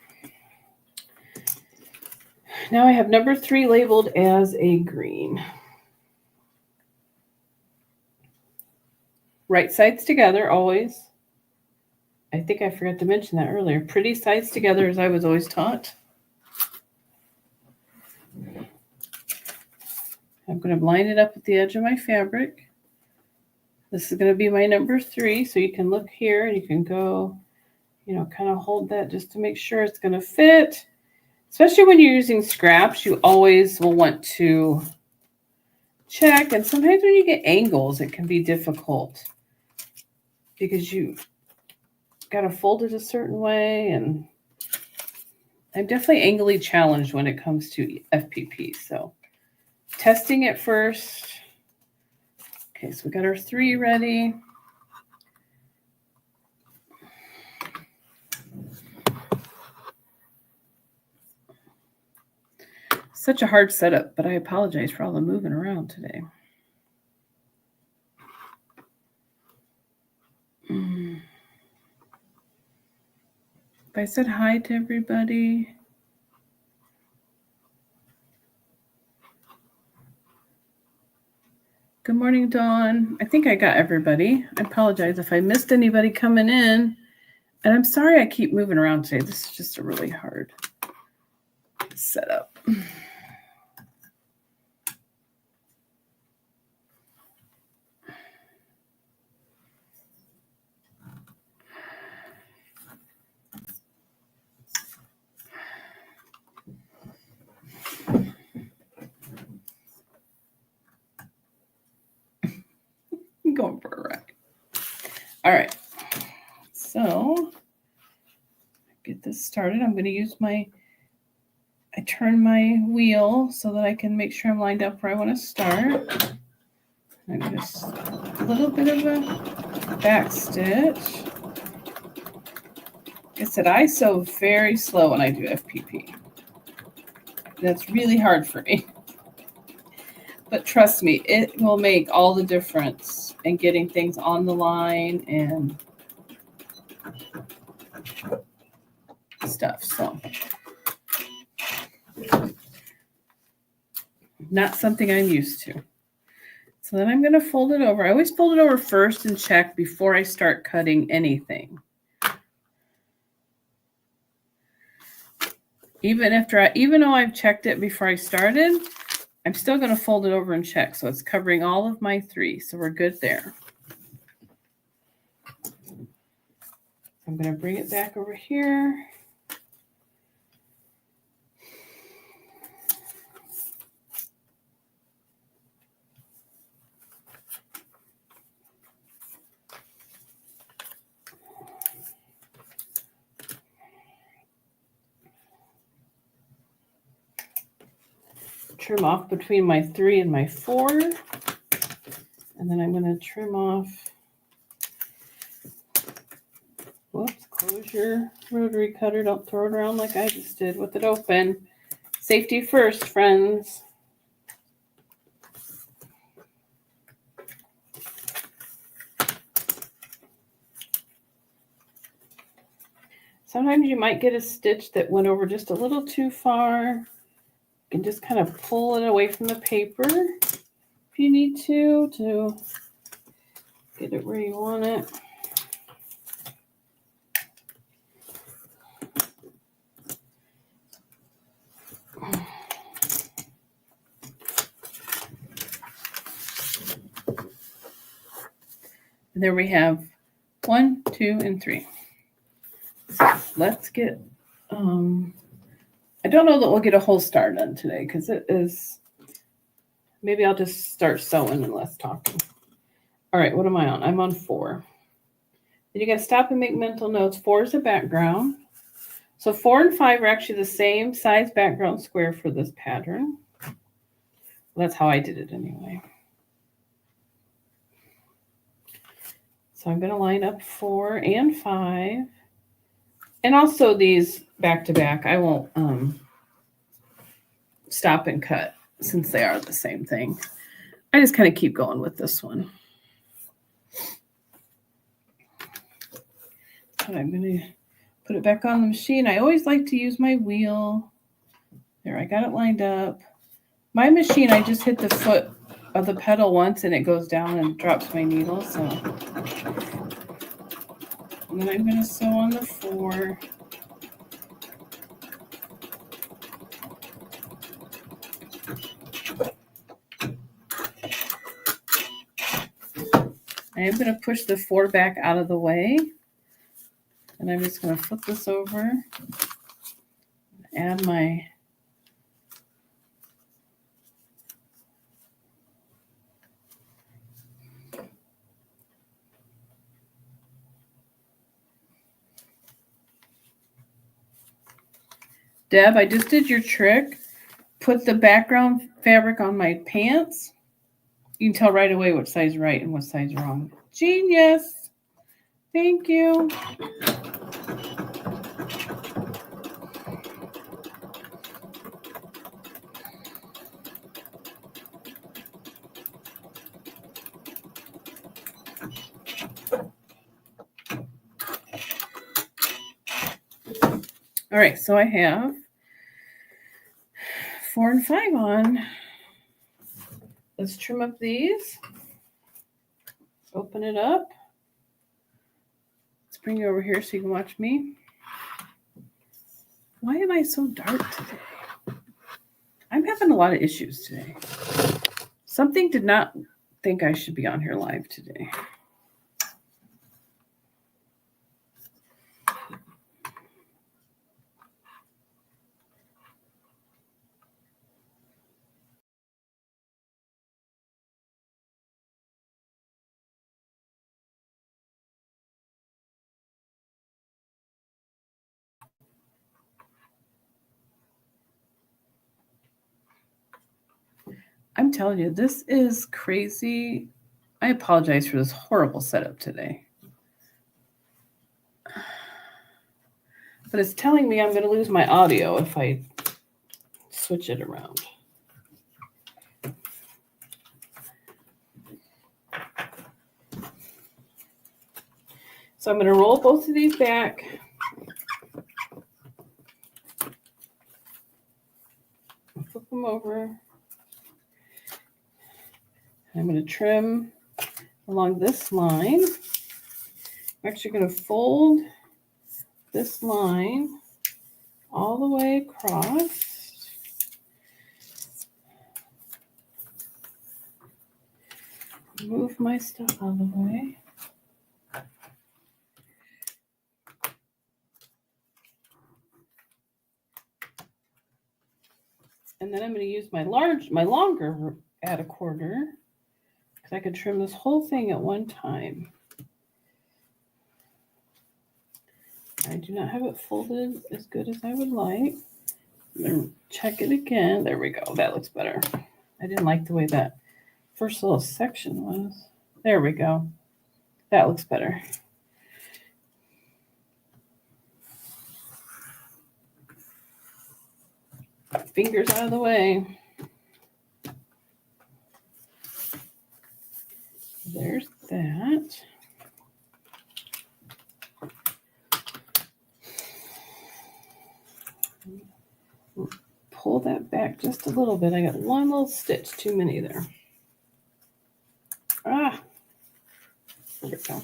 Now I have number 3 labeled as a green. Right sides together always. I think I forgot to mention that earlier. Pretty sides together as I was always taught. I'm going to line it up at the edge of my fabric. This is going to be my number 3, so you can look here and you can go, kind of hold that just to make sure it's going to fit. Especially when you're using scraps, you always will want to check. And sometimes when you get angles, it can be difficult because you got to fold it a certain way. And I'm definitely angly challenged when it comes to FPP. So testing it first. Okay, so we got our 3 ready. Such a hard setup, but I apologize for all the moving around today. If I said hi to everybody. Good morning, Dawn. I think I got everybody. I apologize if I missed anybody coming in. And I'm sorry I keep moving around today. This is just a really hard setup. I'm going for a ride. All right. So get this started. I'm going to use I turn my wheel so that I can make sure I'm lined up where I want to start. I'm just a little bit of a back stitch. Like I said, I sew very slow when I do FPP. That's really hard for me. But trust me, it will make all the difference in getting things on the line and stuff. So not something I'm used to. So then I'm going to fold it over. I always fold it over first and check before I start cutting anything. Even though I've checked it before I started, I'm still going to fold it over and check. So it's covering all of my 3. So we're good there. I'm going to bring it back over here. Trim off between my 3 and my 4. And then I'm going to trim off. Whoops, close your rotary cutter. Don't throw it around like I just did with it open. Safety first, friends. Sometimes you might get a stitch that went over just a little too far. You can just kind of pull it away from the paper if you need to get it where you want it. And there we have 1, 2, and 3. So let's get, I don't know that we'll get a whole star done today because it is, maybe I'll just start sewing and less talking. All right, what am I on? I'm on 4. Then you got to stop and make mental notes. 4 is a background. So 4 and 5 are actually the same size background square for this pattern. Well, that's how I did it anyway. So I'm going to line up 4 and 5. And also these back to back. I won't stop and cut since they are the same thing. I just kind of keep going with this one. So I'm going to Put it back on the machine. I always like to use my wheel. There, I got it lined up. My machine, I just hit the foot of the pedal once and it goes down and drops my needle. So, and then I'm going to sew on the 4. I am going to push the 4 back out of the way. And I'm just going to flip this over, add my Deb, I just did your trick. Put the background fabric on my pants. You can tell right away what side's right and what side's wrong. Genius. Thank you. All right, so I have 4 and 5 on. Let's trim up these. Open it up. Let's bring you over here so you can watch me. Why am I so dark today? I'm having a lot of issues today. Something did not think I should be on here live today. I'm telling you, this is crazy. I apologize for this horrible setup today. But it's telling me I'm going to lose my audio if I switch it around. So I'm going to roll both of these back. Flip them over. I'm going to trim along this line. I'm actually going to fold this line all the way across. Move my stuff out of the way. And then I'm going to use my longer add a quarter, because I could trim this whole thing at one time. I do not have it folded as good as I would like. I'm going to check it again. There we go. That looks better. I didn't like the way that first little section was. There we go. That looks better. Fingers out of the way. There's that. Pull that back just a little bit. I got one little stitch too many there. Ah, there we go.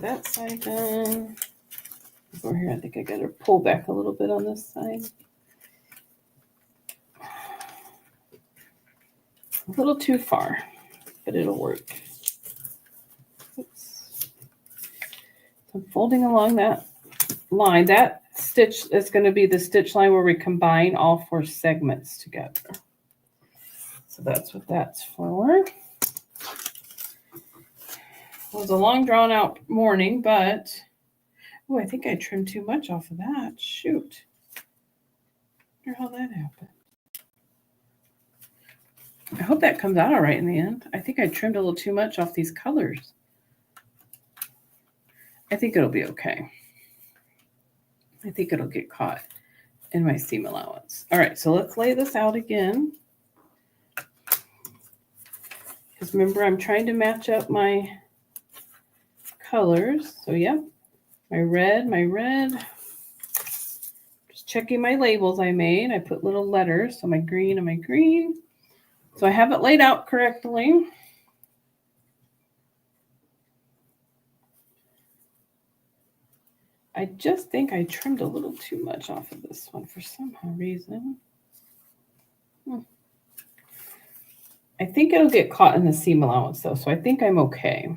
That side done. Over here, I think I got to pull back a little bit on this side. A little too far, but it'll work. Oops. I'm folding along that line. That stitch is going to be the stitch line where we combine all 4 segments together. So that's what that's for. It was a long drawn out morning, but oh, I think I trimmed too much off of that. Shoot. I wonder how that happened. I hope that comes out all right in the end. I think I trimmed a little too much off these colors. I think it'll be okay. I think it'll get caught. in my seam allowance. All right, so let's lay this out again. Because remember, I'm trying to match up my colors. So yeah, my red. Just checking my labels I made. I put little letters. So my green and my green. So I have it laid out correctly. I just think I trimmed a little too much off of this one for some reason. I think it'll get caught in the seam allowance though, so I think I'm okay.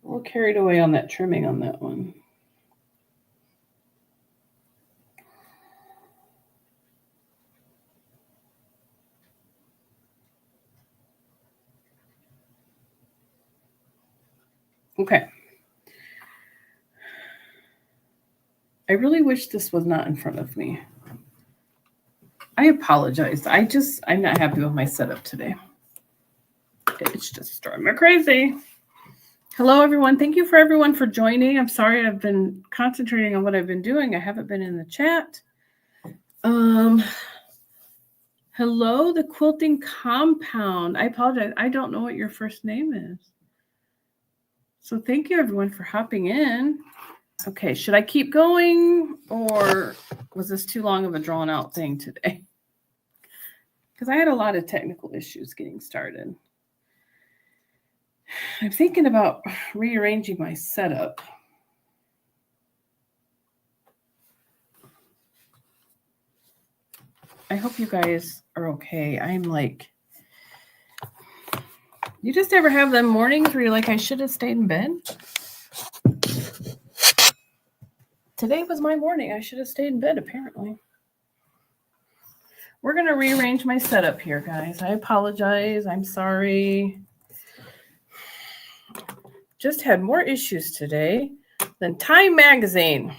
A little carried away on that trimming on that one. Okay. I really wish this was not in front of me. I apologize. I'm not happy with my setup today. It's just driving me crazy. Hello, everyone. Thank you for everyone for joining. I'm sorry I've been concentrating on what I've been doing. I haven't been in the chat. Hello, the Quilting Compound. I apologize. I don't know what your first name is. So thank you, everyone, for hopping in. Okay, should I keep going, or was this too long of a drawn-out thing today? Because I had a lot of technical issues getting started. I'm thinking about rearranging my setup. I hope you guys are okay. I'm like, you just ever have them mornings where you're like, I should have stayed in bed? Today was my morning. I should have stayed in bed, apparently. We're going to rearrange my setup here, guys. I apologize. I'm sorry. Just had more issues today than Time Magazine.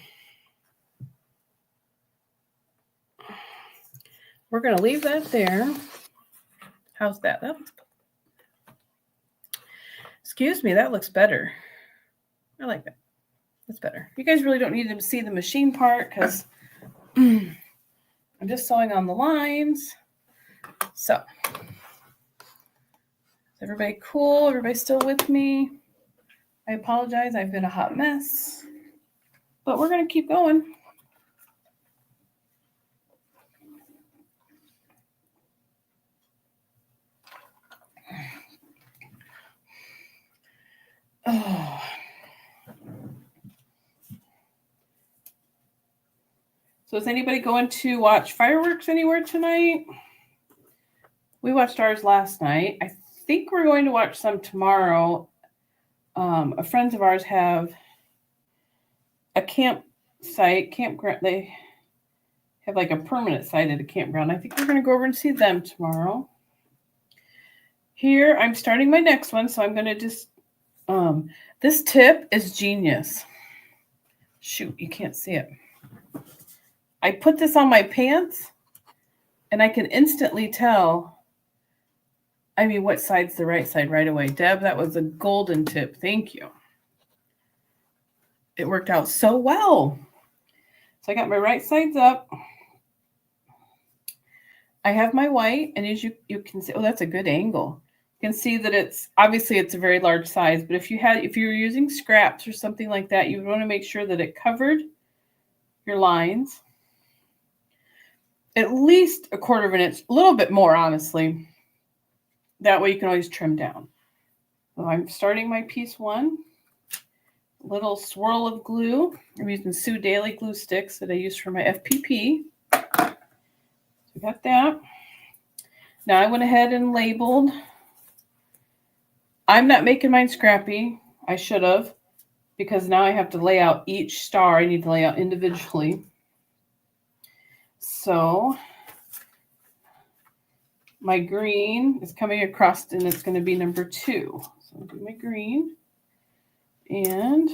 We're going to leave that there. How's that? Excuse me, that looks better. I like that. That's better. You guys really don't need to see the machine part because I'm just sewing on the lines. So, is everybody cool? Everybody still with me? I apologize. I've been a hot mess. But we're going to keep going. Oh. So is anybody going to watch fireworks anywhere tonight? We watched ours last night. I think we're going to watch some tomorrow. Friends of ours have a campground. They have like a permanent site at a campground. I think we're going to go over and see them tomorrow. Here, I'm starting my next one, so I'm going to just, this tip is genius. Shoot, you can't see it. I put this on my pants, and I can instantly tell, what side's the right side right away. Deb, that was a golden tip. Thank you. It worked out so well. So I got my right sides up. I have my white, and as you can see, oh, that's a good angle. You can see that it's a very large size, but if you're using scraps or something like that, you would want to make sure that it covered your lines at least a quarter of an inch, a little bit more, honestly. That way you can always trim down. So I'm starting my piece one. Little swirl of glue. I'm using Sue Daily glue sticks that I use for my FPP. So got that. Now I went ahead and labeled. I'm not making mine scrappy. I should have, because now I have to lay out each star. I need to lay out individually. So my green is coming across, and it's going to be number 2. So I'll do my green. And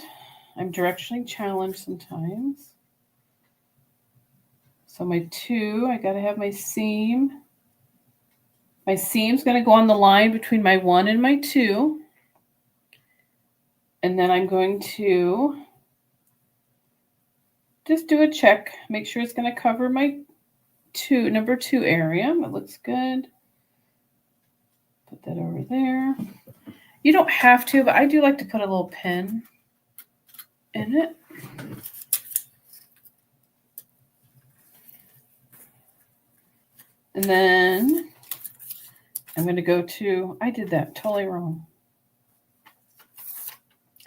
I'm directionally challenged sometimes. So my 2, I got to have my seam. My seam's going to go on the line between my 1 and my 2. And then I'm going to just do a check. Make sure it's going to cover my number 2 area. It looks good. Put that over there. You don't have to, but I do like to put a little pin in it. And then I'm going to go to, I did that totally wrong.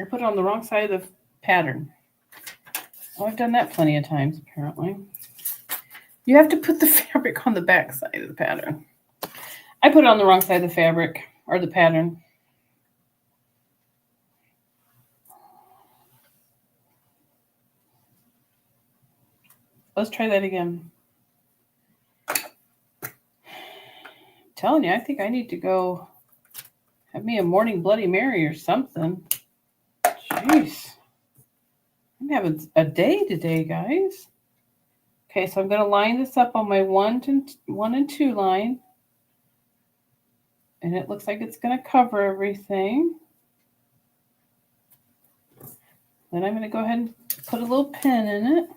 I put it on the wrong side of the pattern. Oh, I've done that plenty of times, apparently. You have to put the fabric on the back side of the pattern. I put it on the wrong side of the fabric or the pattern. Let's try that again. I'm telling you, I think I need to go have me a morning Bloody Mary or something. Jeez. I'm having a day today, guys. Okay, so I'm going to line this up on my 1 and 2 line. And it looks like it's going to cover everything. Then I'm going to go ahead and put a little pin in it.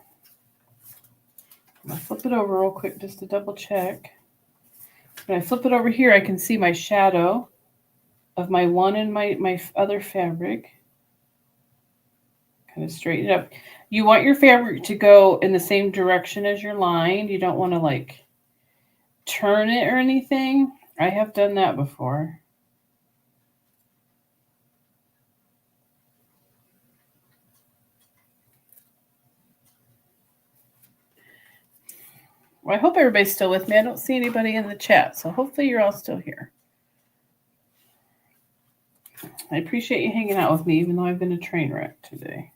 I'm going to flip it over real quick just to double check. When I flip it over here, I can see my shadow of my 1 and my other fabric. Kind of straighten it up. You want your fabric to go in the same direction as your line. You don't want to like turn it or anything. I have done that before. Well, I hope everybody's still with me. I don't see anybody in the chat, so hopefully you're all still here. I appreciate you hanging out with me, even though I've been a train wreck today.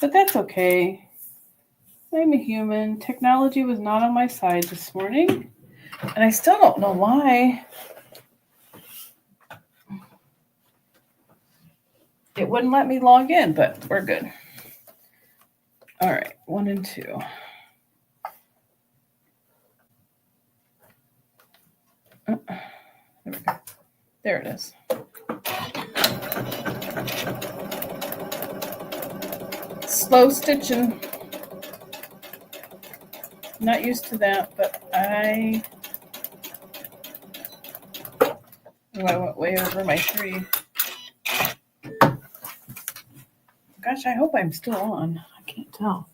But that's okay. I'm a human. Technology was not on my side this morning. And I still don't know why. It wouldn't let me log in, but we're good. All right, 1 and 2. There we go. There it is. Slow stitching. Not used to that, but I went way over my 3. Gosh, I hope I'm still on. I can't tell.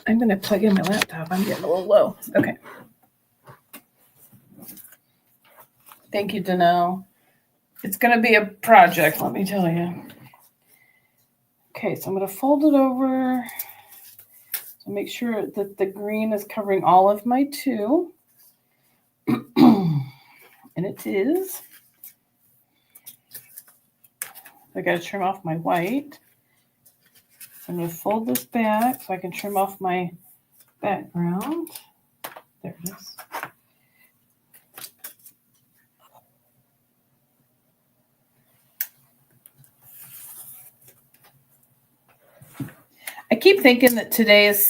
I'm going to plug in my laptop. I'm getting a little low. Okay. Thank you, Danelle. It's going to be a project, let me tell you. Okay, so I'm going to fold it over to make sure that the green is covering all of my 2. And it is. I got to trim off my white. I'm going to fold this back so I can trim off my background. There it is. I keep thinking that today is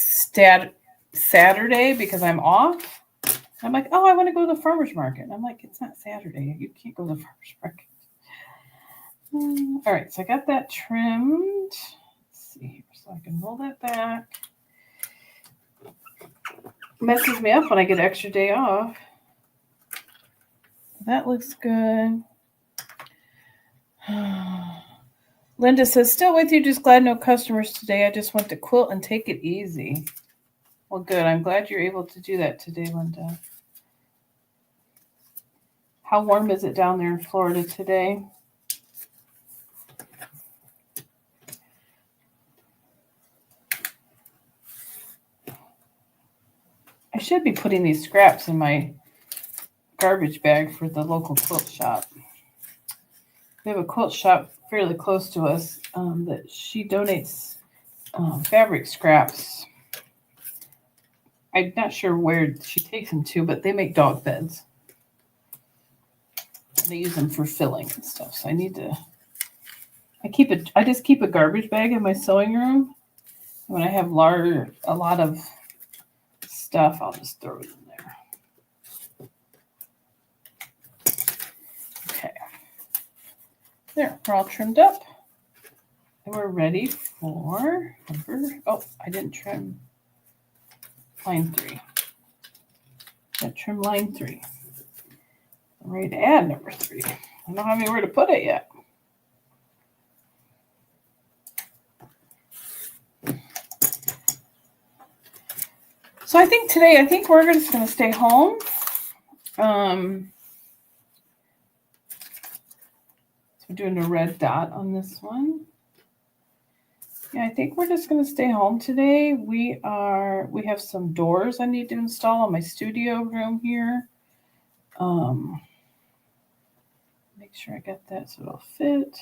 Saturday because I'm off. I'm like, oh, I want to go to the farmer's market. And I'm like, it's not Saturday. You can't go to the farmer's market. All right, so I got that trimmed. Let's see here, so I can roll that back. Messes me up when I get an extra day off. That looks good. Linda says, still with you, just glad no customers today. I just want to quilt and take it easy. Well, good. I'm glad you're able to do that today, Linda. How warm is it down there in Florida today? I should be putting these scraps in my garbage bag for the local quilt shop. We have a quilt shop fairly close to us that she donates fabric scraps. I'm not sure where she takes them to, but they make dog beds. They use them for filling and stuff. So I need to. I just keep a garbage bag in my sewing room. When I have a lot of stuff, I'll just throw it in there. Okay. There, we're all trimmed up. And we're ready for number, oh, I didn't trim line 3. Got trim line 3. I'm ready to add number 3. I don't have anywhere to put it yet. So I think today, we're just going to stay home. So we're doing a red dot on this one. Yeah, I think we're just going to stay home today. We have some doors I need to install in my studio room here. Make sure I get that so it'll fit.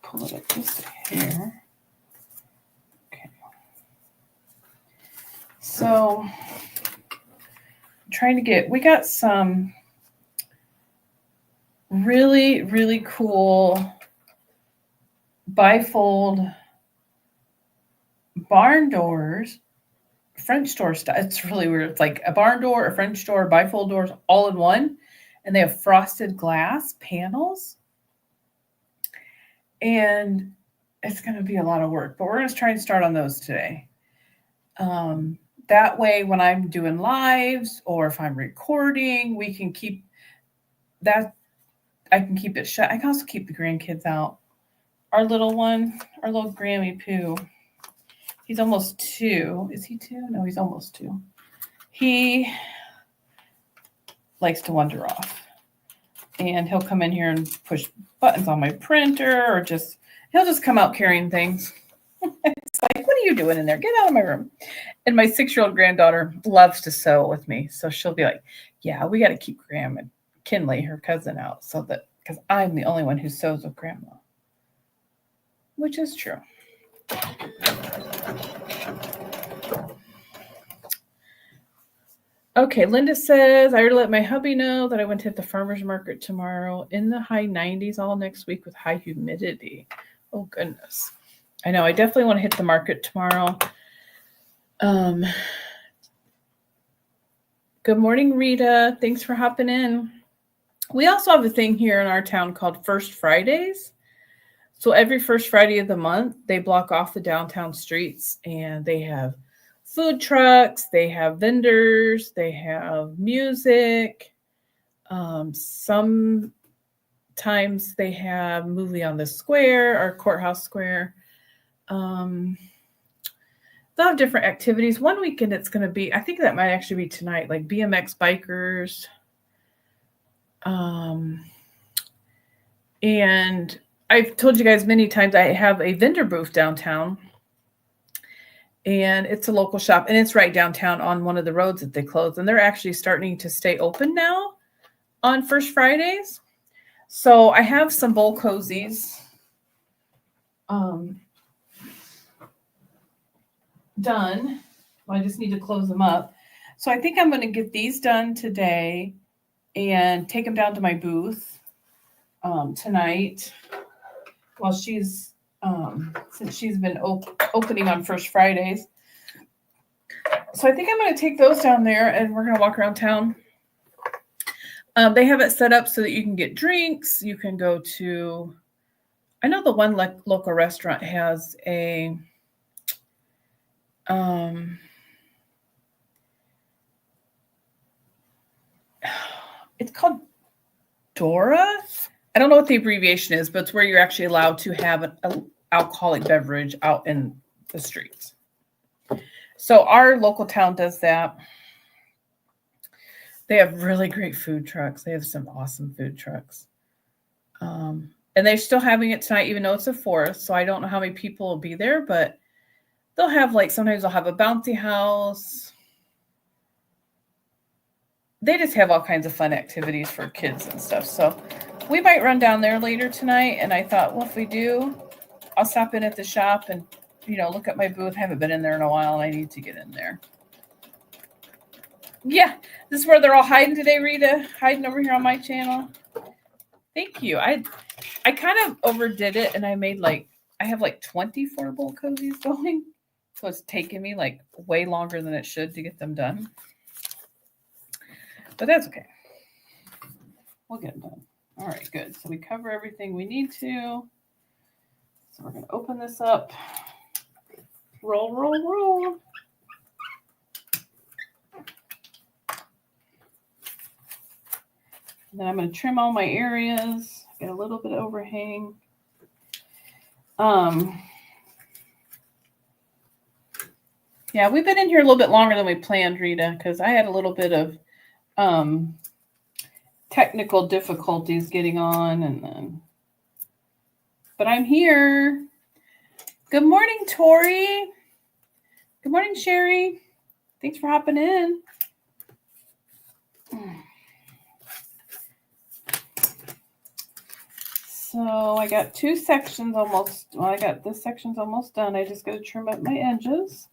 Pull it up just a hair. Okay. So I'm trying to get, we got some really, really cool bifold barn doors, French door stuff. It's really weird. It's like a barn door, a French door, bifold doors all in one. And they have frosted glass panels. And it's going to be a lot of work, but we're going to try and start on those today. That way, when I'm doing lives or if I'm recording, we can keep that. I can keep it shut. I can also keep the grandkids out. Our little one, our little Grammy Pooh, he's almost 2. Is he 2? No, he's almost 2. He likes to wander off. And he'll come in here and push buttons on my printer or he'll just come out carrying things. It's like, what are you doing in there? Get out of my room. And my 6-year-old granddaughter loves to sew with me. So she'll be like, yeah, we got to keep Graham and Kinley, her cousin, out because I'm the only one who sews with Grandma. Which is true. Okay, Linda says, I already let my hubby know that I went to hit the farmer's market tomorrow in the high 90s all next week with high humidity. Oh, goodness. I know. I definitely want to hit the market tomorrow. Good morning, Rita. Thanks for hopping in. We also have a thing here in our town called First Fridays. So every first Friday of the month, they block off the downtown streets and they have food trucks, they have vendors, they have music. Sometimes they have movie on the square or courthouse square. They'll have different activities. One weekend it's going to be, I think that might actually be tonight, like BMX bikers. And I've told you guys many times I have a vendor booth downtown. And it's a local shop. And it's right downtown on one of the roads that they closed. And they're actually starting to stay open now on First Fridays. So I have some bowl cozies done. I just need to close them up. So I think I'm going to get these done today and take them down to my booth tonight while she's since she's been opening on First Fridays. So I think I'm going to take those down there and we're going to walk around town. They have it set up so that you can get drinks. You can go to, I know the one local restaurant has a, it's called Dora. I don't know what the abbreviation is, but it's where you're actually allowed to have an alcoholic beverage out in the streets. So our local town does that. They have really great food trucks. They have some awesome food trucks. And they're still having it tonight, even though it's the 4th. So I don't know how many people will be there, but they'll have sometimes they'll have a bouncy house. They just have all kinds of fun activities for kids and stuff. So we might run down there later tonight. And I thought, well, if we do, I'll stop in at the shop and, look at my booth. I haven't been in there in a while and I need to get in there. Yeah, this is where they're all hiding today, Rita. Hiding over here on my channel. Thank you. I kind of overdid it and I made I have 24 bowl cozies going. So it's taking me way longer than it should to get them done. But that's okay. We'll get them done. All right, good. So we cover everything we need to. So we're going to open this up. Roll, roll, roll. And then I'm going to trim all my areas. Get a little bit of overhang. Yeah, we've been in here a little bit longer than we planned, Rita, because I had a little bit of technical difficulties getting on, and then, but I'm here. Good morning, Tori. Good morning, Sherry. Thanks for hopping in. So I got two sections almost. Well, I got this section's almost done. I just got to trim up my edges.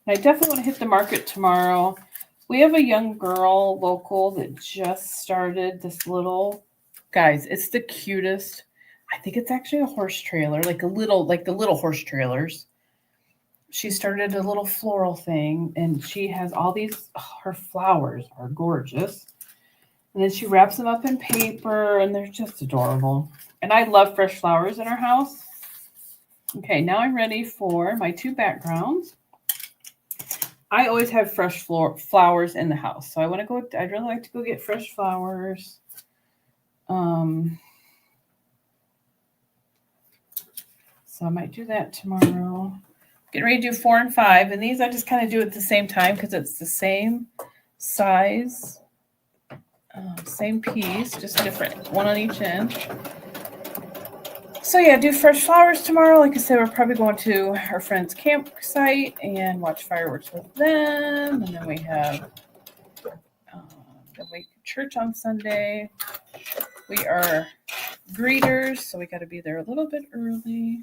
I definitely want to hit the market tomorrow. We have a young girl local that just started this little, guys, it's the cutest. I think it's actually a horse trailer, like the little horse trailers. She started a little floral thing, and she has all these, her flowers are gorgeous. And then she wraps them up in paper, and they're just adorable. And I love fresh flowers in our house. Okay, now I'm ready for my two backgrounds. I always have fresh flowers in the house. So I'd really like to go get fresh flowers. So I might do that tomorrow. Getting ready to do 4 and 5. And these I just kind of do at the same time because it's the same size, same piece, just different, one on each end. So yeah, do fresh flowers tomorrow. Like I said, we're probably going to our friend's campsite and watch fireworks with them. And then we have the Wake Church on Sunday. We are greeters, so we got to be there a little bit early.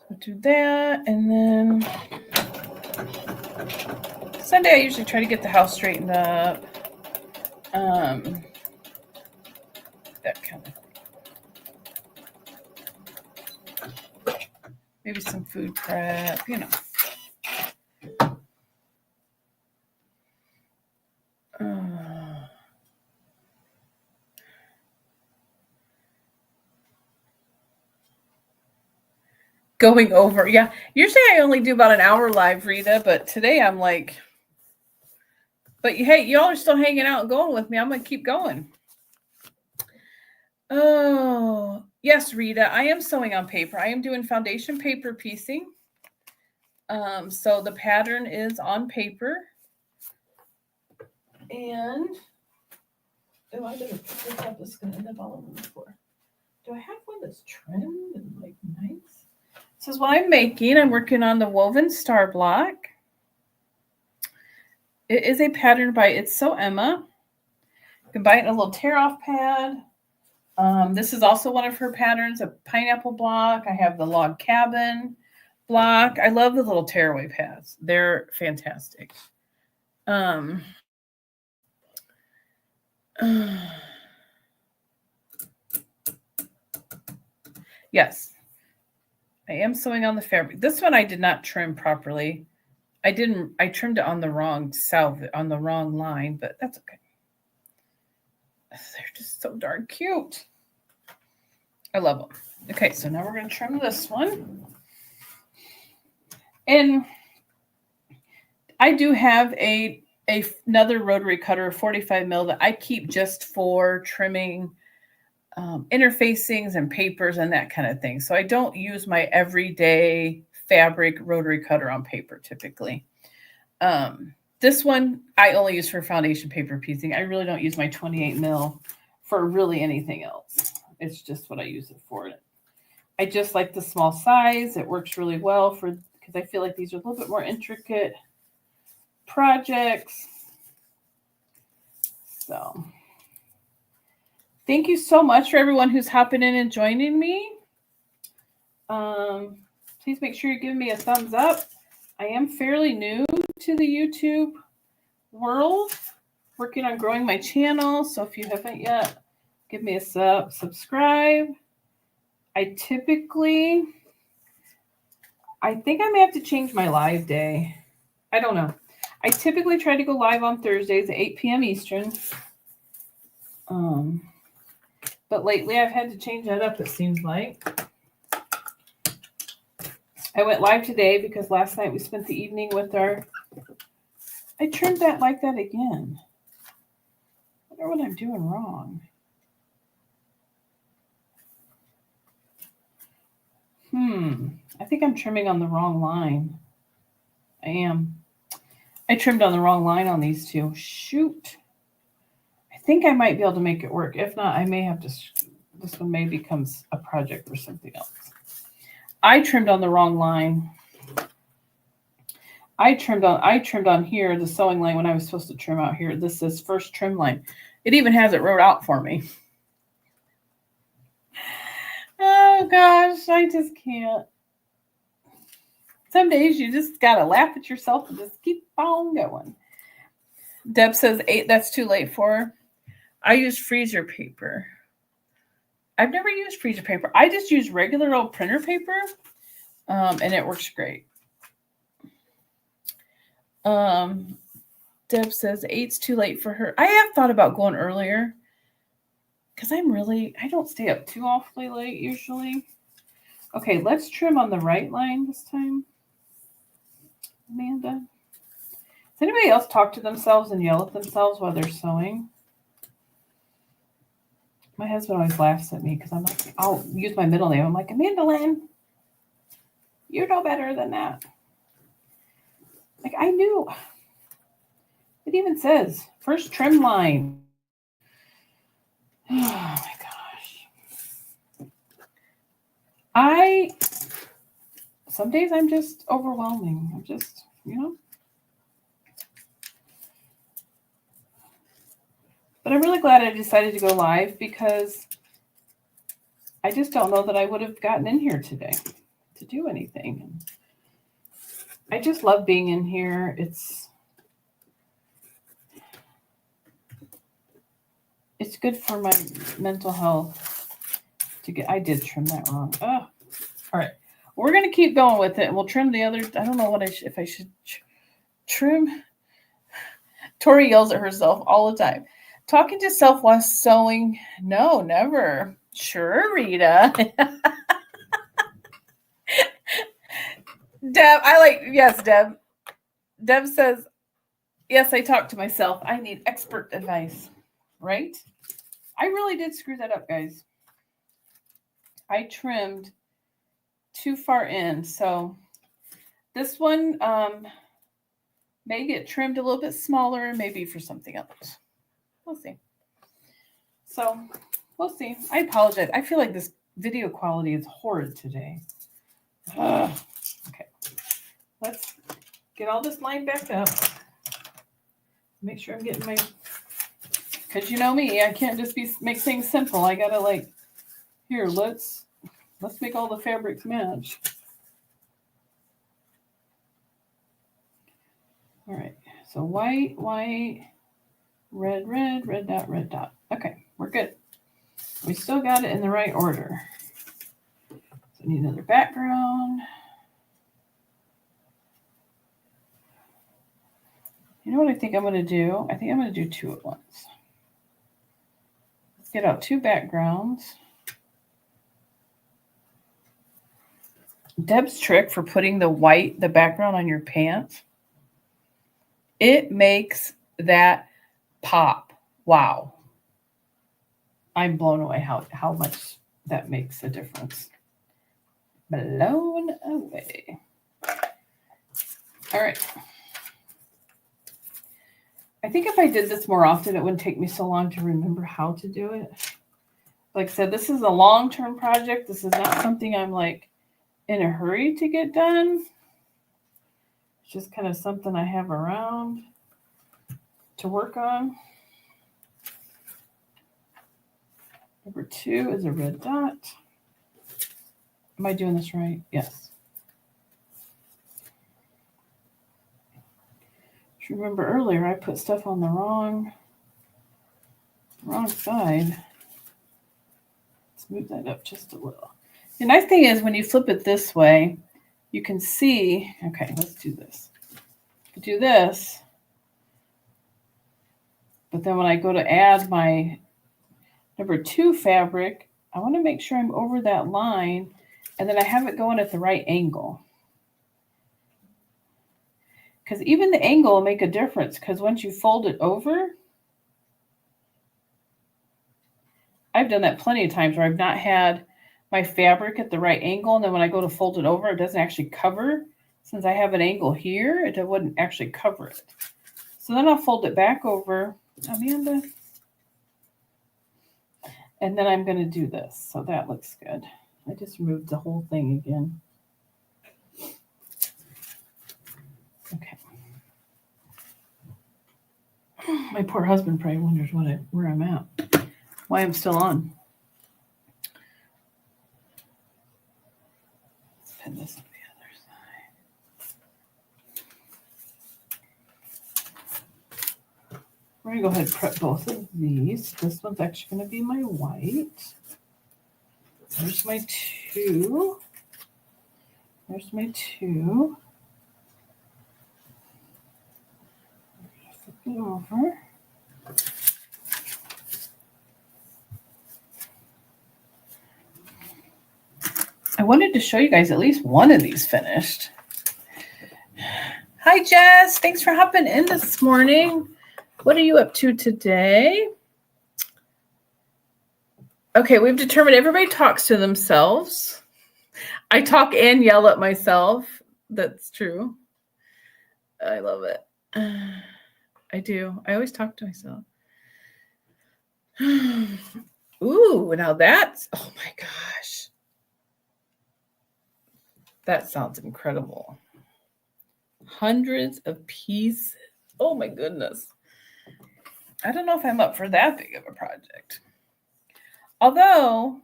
We'll do that, and then Sunday I usually try to get the house straightened up. That kind of, maybe some food prep, Going over, yeah. Usually I only do about an hour live, Rita, but today I'm like, but hey, y'all are still hanging out and going with me. I'm going to keep going. Oh, yes, Rita, I am sewing on paper. I am doing foundation paper piecing. So the pattern is on paper. And, oh, I better pick this up. This is going to end up all over the floor. Do I have one that's trimmed and like nice? This is what I'm making. I'm working on the woven star block. It is a pattern by It's So Emma. You can buy it in a little tear-off pad. This is also one of her patterns, a pineapple block. I have the log cabin block. I love the little tearaway pads. They're fantastic. Yes, I am sewing on the fabric. This one I did not trim properly. I trimmed it on the wrong on the wrong line, but that's okay. They're just so darn cute. I love them. Okay, so now we're going to trim this one. And I do have another rotary cutter, 45 mil, that I keep just for trimming interfacings and papers and that kind of thing. So I don't use my everyday fabric rotary cutter on paper typically. This one I only use for foundation paper piecing. I really don't use my 28 mil for really anything else. It's just what I use it for. I just like the small size. It works really well because I feel like these are a little bit more intricate projects. So thank you so much for everyone who's hopping in and joining me. Please make sure you're giving me a thumbs up. I am fairly new to the YouTube world, working on growing my channel. So if you haven't yet Give me a subscribe. I think I may have to change my live day. I don't know. I typically try to go live on Thursdays at 8 p.m. Eastern. But lately I've had to change that up, it seems like. I went live today because last night we spent the evening with I turned that like that again. I wonder what I'm doing wrong. I think I'm trimming on the wrong line. I am. I trimmed on the wrong line on these two. Shoot. I think I might be able to make it work. If not, I may have to, this one may become a project for something else. I trimmed on the wrong line. I trimmed on here, the sewing line, when I was supposed to trim out here. This is first trim line. It even has it wrote out for me. Oh gosh, I just can't. Some days you just gotta laugh at yourself and just keep on going. Deb says 8, that's too late for her. I use freezer paper. I've never used freezer paper. I just use regular old printer paper, and it works great. Deb says 8's too late for her. I have thought about going earlier because I don't stay up too awfully late usually. Okay, let's trim on the right line this time. Amanda. Does anybody else talk to themselves and yell at themselves while they're sewing? My husband always laughs at me because I'm like, I'll use my middle name. I'm like, Amanda Lynn, you know better than that. Like, I knew. It even says first trim line. Oh my gosh. Some days I'm just overwhelming. I'm just, But I'm really glad I decided to go live because I just don't know that I would have gotten in here today to do anything. I just love being in here. It's good for my mental health I did trim that wrong. Oh, all right. We're going to keep going with it and we'll trim the other. I don't know if I should trim. Tori yells at herself all the time. Talking to self while sewing. No, never. Sure, Rita. Deb, yes, Deb. Deb says, yes, I talk to myself. I need expert advice, right? I really did screw that up, guys. I trimmed too far in. So this one may get trimmed a little bit smaller, maybe for something else. We'll see. So we'll see. I apologize. I feel like this video quality is horrid today. Okay. Let's get all this lined back up. Make sure I'm getting because you know me, I can't just make things simple. I gotta here, let's make all the fabrics match. All right, so white, red dot. Okay, we're good. We still got it in the right order. So I need another background. You know what I think I'm going to do? I think I'm going to do 2 at once. Let's get out 2 backgrounds. Deb's trick for putting the background on your pants, it makes that pop. Wow. I'm blown away how much that makes a difference. Blown away. All right. I think if I did this more often, it wouldn't take me so long to remember how to do it. Like I said, this is a long-term project. This is not something I'm in a hurry to get done. It's just kind of something I have around to work on. Number 2 is a red dot. Am I doing this right? Yes. Remember earlier I put stuff on the wrong side. move that up just a little. The nice thing is when you flip it this way, you can see, okay, let's do this. Do this. But then when I go to add my number 2 fabric, I want to make sure I'm over that line and then I have it going at the right angle. Because even the angle will make a difference because once you fold it over, I've done that plenty of times where I've not had my fabric at the right angle, and then when I go to fold it over, it doesn't actually cover. Since I have an angle here, it wouldn't actually cover it. So then I'll fold it back over, Amanda. And then I'm going to do this. So that looks good. I just removed the whole thing again. Okay. My poor husband probably wonders where I'm at, why I'm still on. Let's pin this on the other side. We're going to go ahead and prep both of these. This one's actually going to be my white. There's my 2. There's my 2. Flip it over. I wanted to show you guys at least one of these finished. Hi, Jess. Thanks for hopping in this morning. What are you up to today? Okay, we've determined everybody talks to themselves. I talk and yell at myself. That's true. I love it. I do. I always talk to myself. Ooh, now that's, oh my gosh. That sounds incredible. Hundreds of pieces. Oh my goodness. I don't know if I'm up for that big of a project. Although,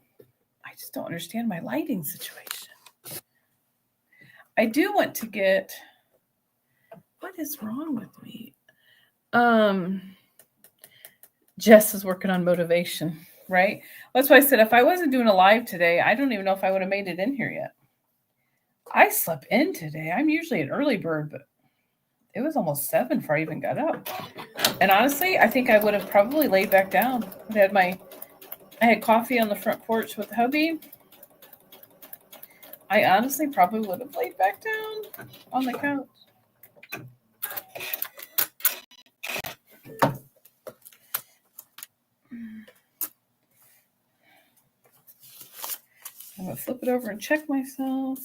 I just don't understand my lighting situation. I do want to get, what is wrong with me? Jess is working on motivation, right? That's why I said if I wasn't doing a live today, I don't even know if I would have made it in here yet. I slept in today. I'm usually an early bird, but it was almost 7 before I even got up. And honestly, I think I would have probably laid back down. I had coffee on the front porch with hubby. I honestly probably would have laid back down on the couch. I'm going to flip it over and check myself.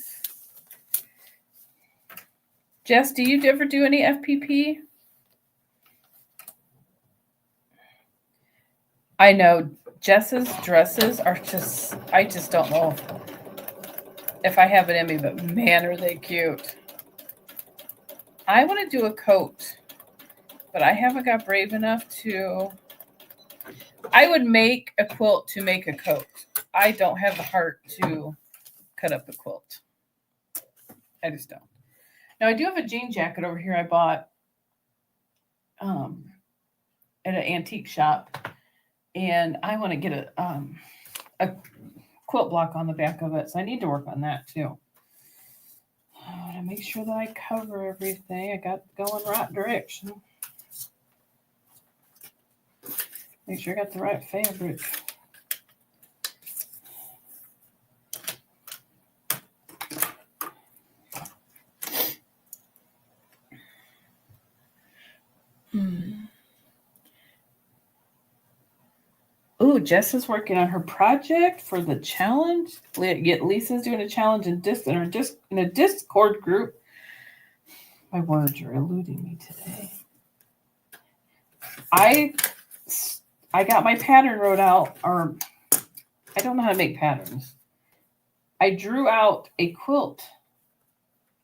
Jess, do you ever do any FPP? I know Jess's dresses are just, I just don't know if I have it in me, but man, are they cute. I want to do a coat, but I haven't got brave enough to. I would make a quilt to make a coat. I don't have the heart to cut up a quilt. I just don't. Now, I do have a jean jacket over here I bought at an antique shop, and I want to get a quilt block on the back of it, so I need to work on that too. To make sure that I cover everything. I got going right direction. Make sure I got the right fabric. Ooh, Jess is working on her project for the challenge. Lisa's doing a challenge in a Discord group. My words are eluding me today. I got my pattern wrote out, or I don't know how to make patterns. I drew out a quilt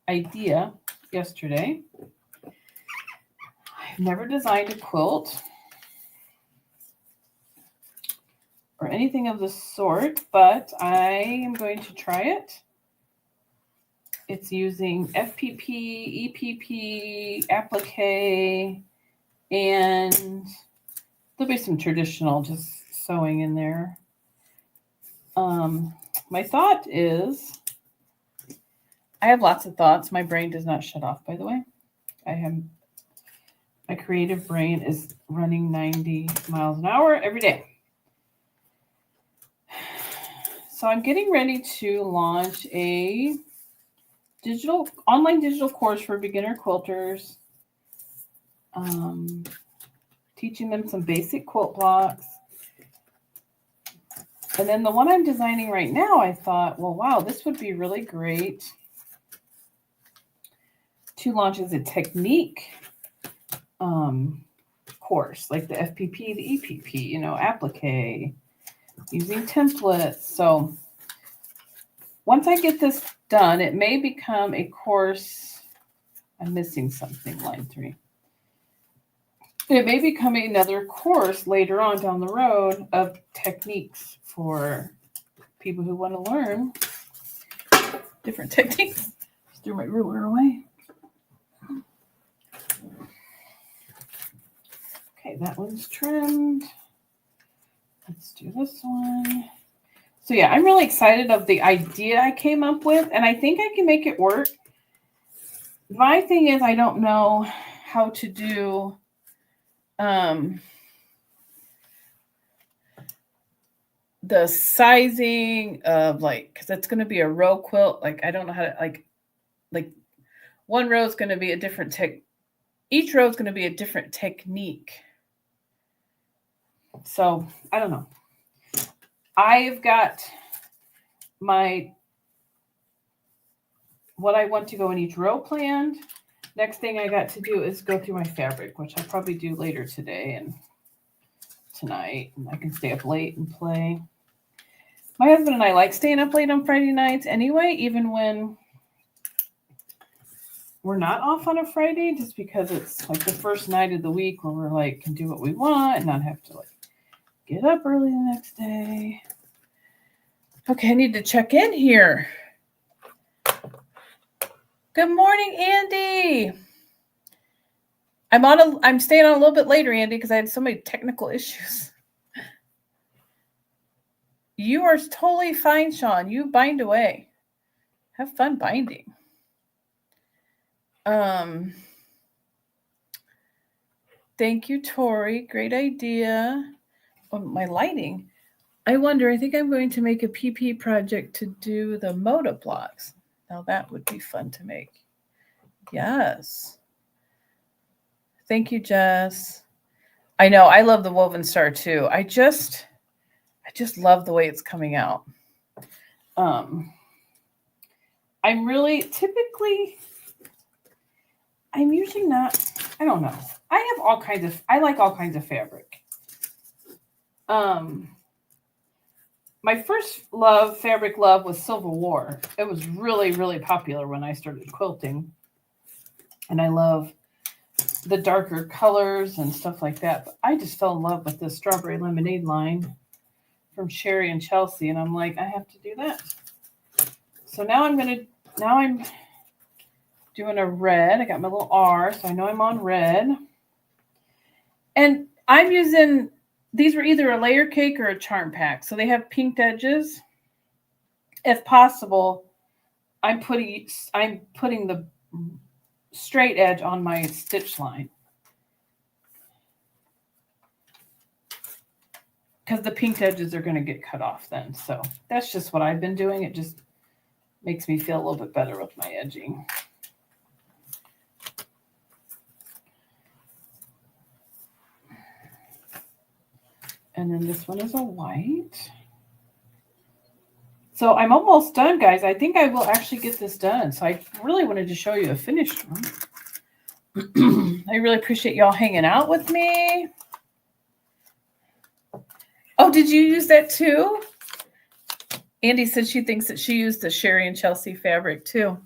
idea yesterday. I've never designed a quilt or anything of the sort, but I am going to try it. It's using FPP, EPP, applique, and there'll be some traditional just sewing in there. My thought is, I have lots of thoughts. My brain does not shut off, by the way. My creative brain is running 90 miles an hour every day. So I'm getting ready to launch a online digital course for beginner quilters, teaching them some basic quilt blocks. And then the one I'm designing right now, I thought, well, wow, this would be really great to launch as a technique course, like the FPP, the EPP, applique, using templates. So once I get this done, it may become a course. I'm missing something, line 3. It may become another course later on down the road of techniques for people who want to learn different techniques. Just threw my ruler away. Okay, that one's trimmed. Let's do this one. So yeah, I'm really excited of the idea I came up with, and I think I can make it work. My thing is, I don't know how to do the sizing of, like, because it's going to be a row quilt. Like, I don't know how to, like one row is going to be a different each row is going to be a different technique. So I don't know. I've got what I want to go in each row planned. Next thing I got to do is go through my fabric, which I'll probably do later today and tonight. And I can stay up late and play. My husband and I like staying up late on Friday nights anyway, even when we're not off on a Friday, just because it's like the first night of the week where we're like, can do what we want and not have to like get up early the next day. Okay, I need to check in here. Good morning, Andy. I'm staying on a little bit later, Andy, because I had so many technical issues. You are totally fine, Sean. You bind away. Have fun binding. Thank you, Tori. Great idea. Oh, my lighting. I think I'm going to make a PP project to do the Moda blocks. Now that would be fun to make. Yes. Thank you, Jess. I know, I love the Woven Star too. I just love the way it's coming out. I'm usually not, I don't know. I like all kinds of fabric. My first fabric love was Civil War. It was really, really popular when I started quilting. And I love the darker colors and stuff like that. But I just fell in love with the Strawberry Lemonade line from Sherry and Chelsea. And I'm like, I have to do that. So now I'm doing a red. I got my little R, so I know I'm on red. And I'm using, these were either a layer cake or a charm pack. So they have pinked edges. If possible, I'm putting the straight edge on my stitch line, because the pinked edges are going to get cut off then. So that's just what I've been doing. It just makes me feel a little bit better with my edging. And then this one is a white. So I'm almost done, guys. I think I will actually get this done. So I really wanted to show you a finished one. I really appreciate y'all hanging out with me. Oh, did you use that too? Andy said she thinks that she used the Sherry and Chelsea fabric too.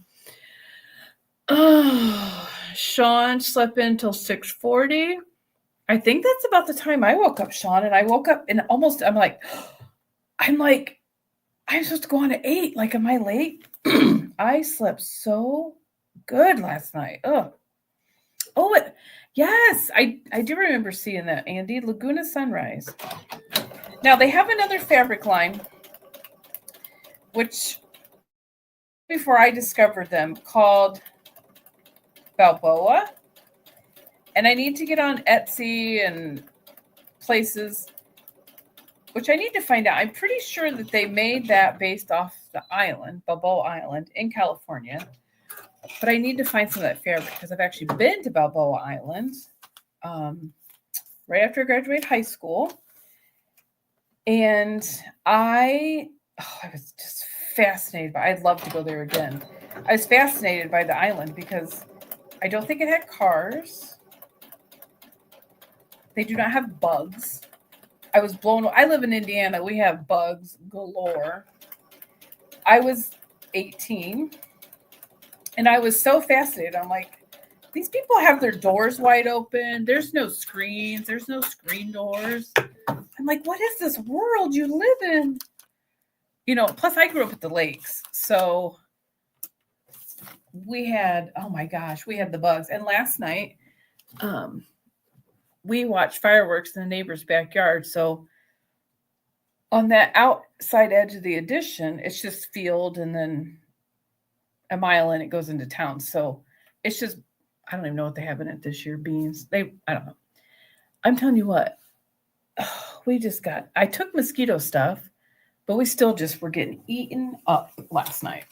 Oh, Sean slept in till 6:40. I think that's about the time I woke up, Sean. And I woke up and almost, I'm like, I'm supposed to go on at 8. Like, am I late? I slept so good last night. Oh, yes. I do remember seeing that, Andy. Laguna Sunrise. Now, they have another fabric line which before I discovered them, called Balboa. And I need to get on Etsy and places, which I need to find out. I'm pretty sure that they made that based off the island, Balboa Island in California. But I need to find some of that fabric because I've actually been to Balboa Island right after I graduated high school. And I was just fascinated I'd love to go there again. I was fascinated by the island because I don't think it had cars. They do not have bugs. I was blown away. I live in Indiana. We have bugs galore. I was 18 and I was so fascinated. I'm like, these people have their doors wide open. There's no screens. There's no screen doors. I'm like, what is this world you live in? You know, plus I grew up at the lakes. So we had, oh my gosh, we had the bugs. And last night, we watched fireworks in the neighbor's backyard. So on that outside edge of the addition, it's just field and then a mile in, it goes into town. So it's just, I don't even know what they have in it this year. Beans. I don't know. I'm telling you what, I took mosquito stuff, but we still just were getting eaten up last night.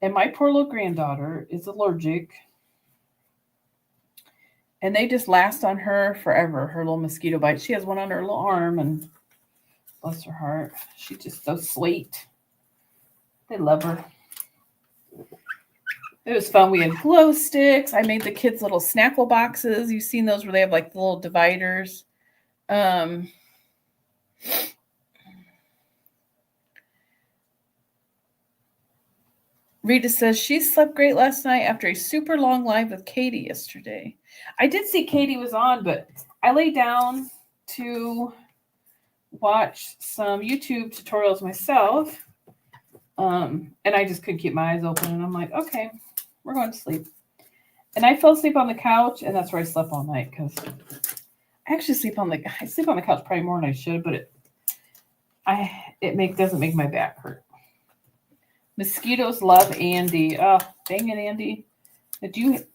And my poor little granddaughter is allergic. And they just last on her forever, her little mosquito bites. She has one on her little arm, and bless her heart, she's just so sweet. They love her. It was fun. We had glow sticks. I made the kids little snackle boxes. You've seen those where they have like the little dividers. Rita says she slept great last night after a super long live with Katie yesterday. I did see Katie was on, but I lay down to watch some YouTube tutorials myself. And I just couldn't keep my eyes open. And I'm like, okay, we're going to sleep. And I fell asleep on the couch, and that's where I slept all night because I actually sleep on the couch probably more than I should, but it doesn't make my back hurt. Mosquitoes love Andy. Oh, dang it, Andy. Did you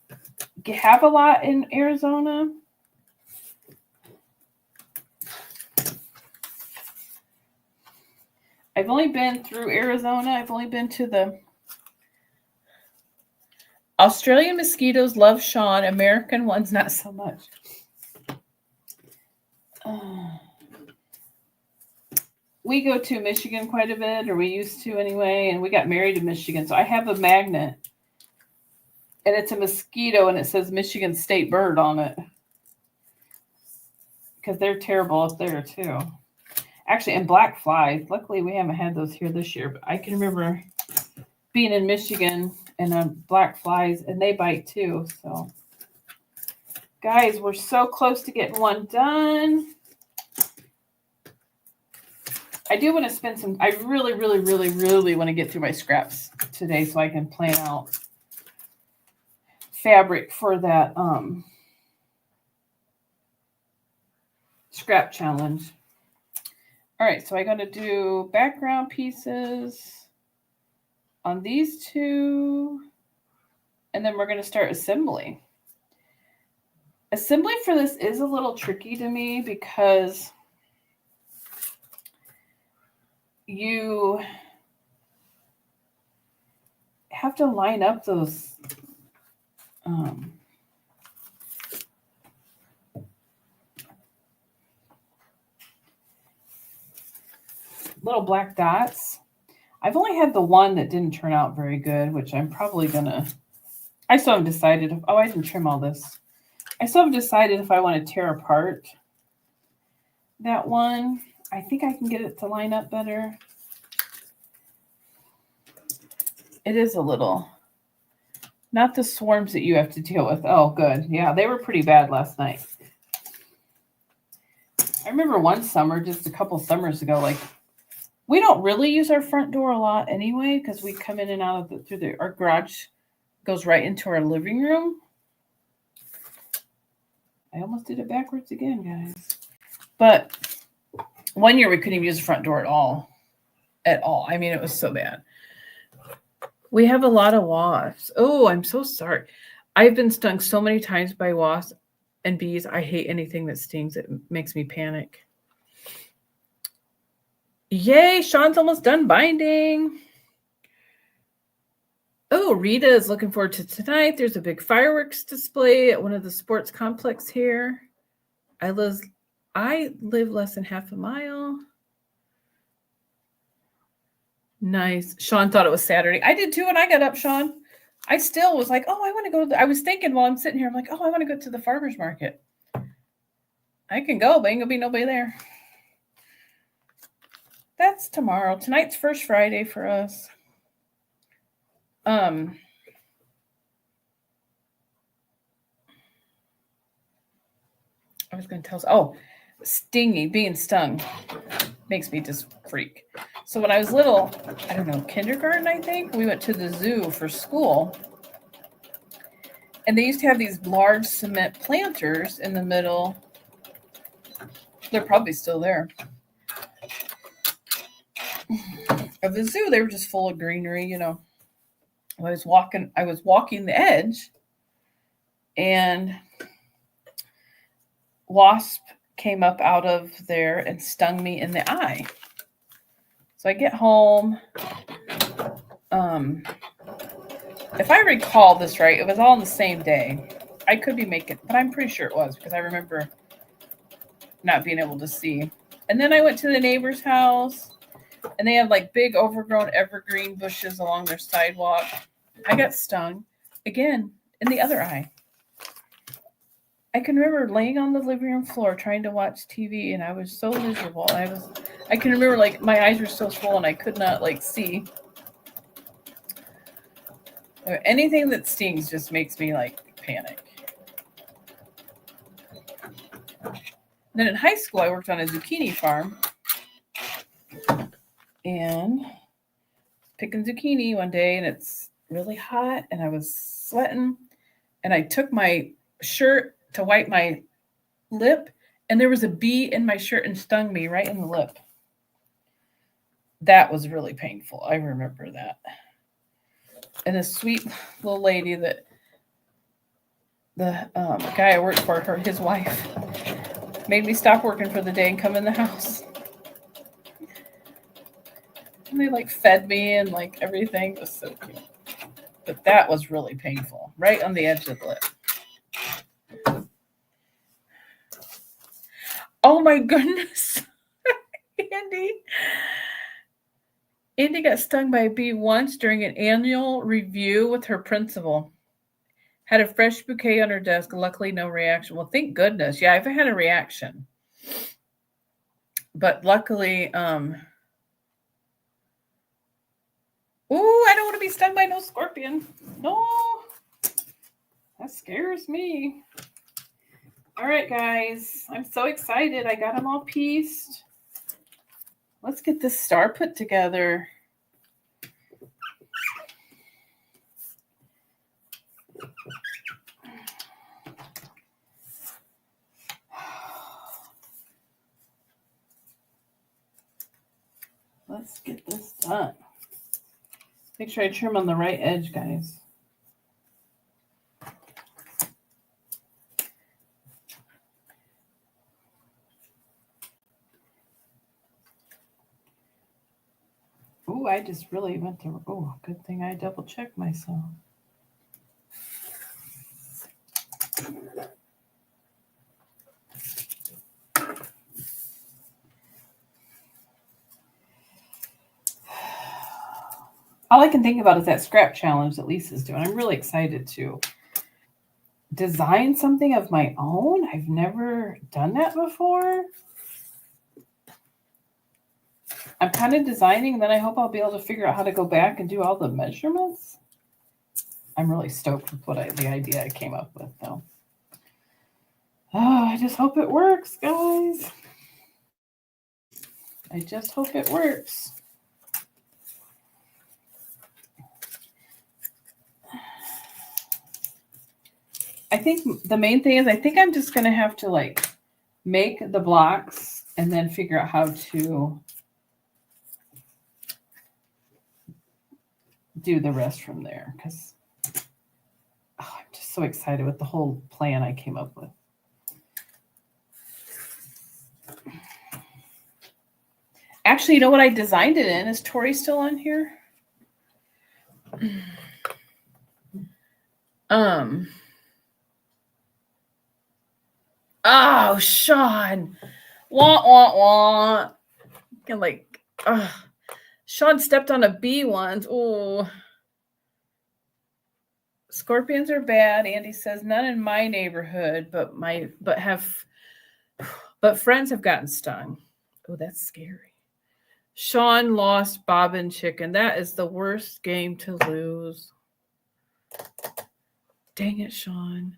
have a lot in Arizona? I've only been through Arizona. I've only been to the Australian mosquitoes love Sean. American ones, not so much. We go to Michigan quite a bit, or we used to anyway, and we got married in Michigan. So I have a magnet, and it's a mosquito, and it says Michigan State Bird on it. Because they're terrible up there, too. Actually, and black flies. Luckily, we haven't had those here this year, but I can remember being in Michigan and black flies, and they bite, too. So, guys, we're so close to getting one done. I do want to spend some, I really, really, really, really want to get through my scraps today so I can plan out fabric for that scrap challenge. All right, so I'm going to do background pieces on these two, and then we're going to start assembly. Assembly for this is a little tricky to me because you have to line up those little black dots. I've only had the one that didn't turn out very good, which I'm probably gonna, I still haven't decided if, I didn't trim all this. I still haven't decided if I want to tear apart that one. I think I can get it to line up better. It is a little, not the swarms that you have to deal with. Oh, good. Yeah, they were pretty bad last night. I remember one summer, just a couple summers ago, like, we don't really use our front door a lot anyway because we come in and out of our garage goes right into our living room. I almost did it backwards again, guys. But one year we couldn't even use the front door at all. at all. I mean, it was so bad. We have a lot of wasps. Oh, I'm so sorry. I've been stung so many times by wasps and bees. I hate anything that stings. It makes me panic. Yay, Sean's almost done binding. Oh, Rita is looking forward to tonight. There's a big fireworks display at one of the sports complex here. I live less than half a mile. Nice. Sean thought it was Saturday. I did too when I got up, Sean. I still was like, oh, I want to go. I was thinking while I'm sitting here, I'm like, oh, I want to go to the farmer's market. I can go, but ain't gonna be nobody there. That's tomorrow. Tonight's first Friday for us. I was going to tell. Being stung makes me just freak. So when I was little, I don't know, kindergarten, I think, we went to the zoo for school. And they used to have these large cement planters in the middle. They're probably still there. Of the zoo, they were just full of greenery, you know. I was walking the edge, and wasp came up out of there and stung me in the eye. So I get home. If I recall this right, it was all on the same day. I could be making, but I'm pretty sure it was because I remember not being able to see. And then I went to the neighbor's house, and they have like big overgrown evergreen bushes along their sidewalk. I got stung again in the other eye. I can remember laying on the living room floor trying to watch TV, and I was so miserable. I can remember like my eyes were so swollen I could not like see. Anything that stings just makes me like panic. Then in high school, I worked on a zucchini farm, and picking zucchini one day, and it's really hot, and I was sweating, and I took my shirt to wipe my lip, and there was a bee in my shirt and stung me right in the lip. That was really painful. I remember that. And a sweet little lady that the guy I worked for, his wife, made me stop working for the day and come in the house. And they like fed me and like everything. It was so cute. But that was really painful, right on the edge of the lip. Oh my goodness. Andy got stung by a bee once during an annual review with her principal. Had a fresh bouquet on her desk. Luckily, no reaction. Well, thank goodness. Yeah, I've had a reaction. But luckily, I don't want to be stung by no scorpion. No. That scares me. All right, guys. I'm so excited. I got them all pieced. Let's get this star put together. Let's get this done. Make sure I trim on the right edge, guys. Oh, I just really went to, good thing I double checked myself. All I can think about is that scrap challenge that Lisa's doing. I'm really excited to design something of my own. I've never done that before. I'm kind of designing, and then I hope I'll be able to figure out how to go back and do all the measurements. I'm really stoked with the idea I came up with, though. Oh, I just hope it works, guys. I just hope it works. I think the main thing is I think I'm just going to have to like make the blocks and then figure out how to do the rest from there because I'm just so excited with the whole plan I came up with. Actually, you know what I designed it in? Is Tori still on here? Oh, Sean. Wah, wah, wah. And like, Sean stepped on a bee once. Oh. Scorpions are bad. Andy says none in my neighborhood, but friends have gotten stung. Oh, that's scary. Sean lost bobbin chicken. That is the worst game to lose. Dang it, Sean.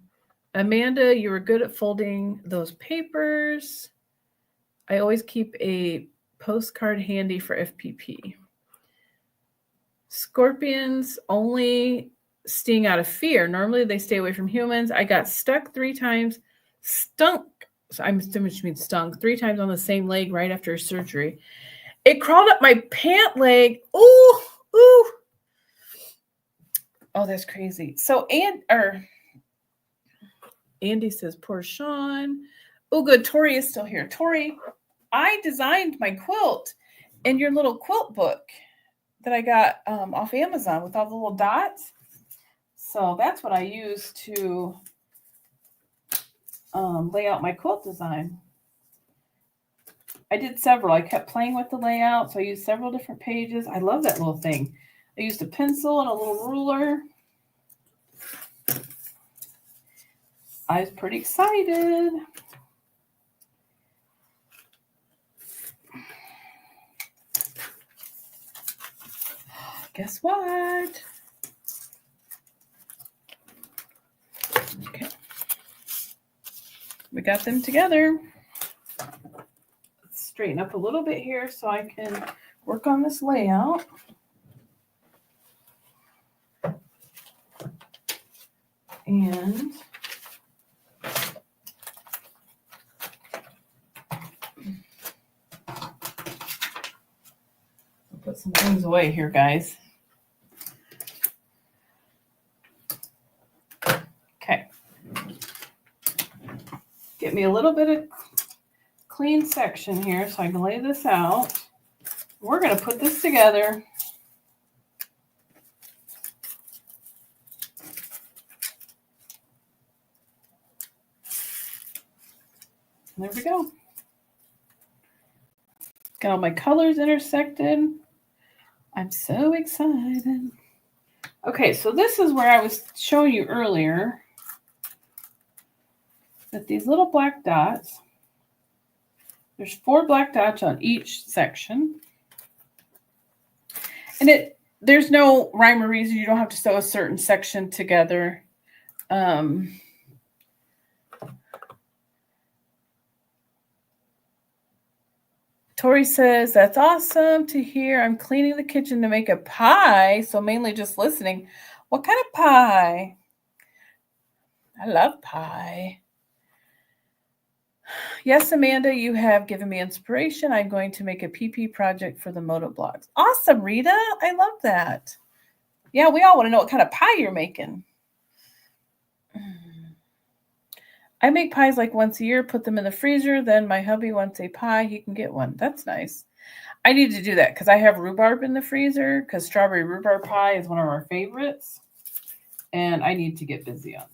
Amanda, you were good at folding those papers. I always keep a postcard handy for FPP. Scorpions only sting out of fear. Normally they stay away from humans. I got stuck 3 times. Stunk. So I'm assuming she means stung 3 times on the same leg right after surgery. It crawled up my pant leg. Ooh, ooh. Oh, that's crazy. So, Andy says, poor Sean. Oh, good. Tori is still here. Tori, I designed my quilt in your little quilt book that I got off Amazon with all the little dots. So that's what I use to lay out my quilt design. I did several. I kept playing with the layout, so I used several different pages. I love that little thing. I used a pencil and a little ruler. I was pretty excited. Guess what? Okay. We got them together. Let's straighten up a little bit here so I can work on this layout. And I'll put some things away here, guys. Okay. Get me a little bit of clean section here so I can lay this out. We're going to put this together. There we go. Got all my colors intersected. I'm so excited. Okay, so this is where I was showing you earlier that these little black dots, there's 4 black dots on each section. And there's no rhyme or reason. You don't have to sew a certain section together. Tori says, that's awesome to hear. I'm cleaning the kitchen to make a pie, so mainly just listening. What kind of pie? I love pie. Yes, Amanda, you have given me inspiration. I'm going to make a PP project for the Moto blogs. Awesome, Rita. I love that. Yeah, we all want to know what kind of pie you're making. I make pies like once a year, put them in the freezer. Then my hubby wants a pie. He can get one. That's nice. I need to do that because I have rhubarb in the freezer because strawberry rhubarb pie is one of our favorites. And I need to get busy on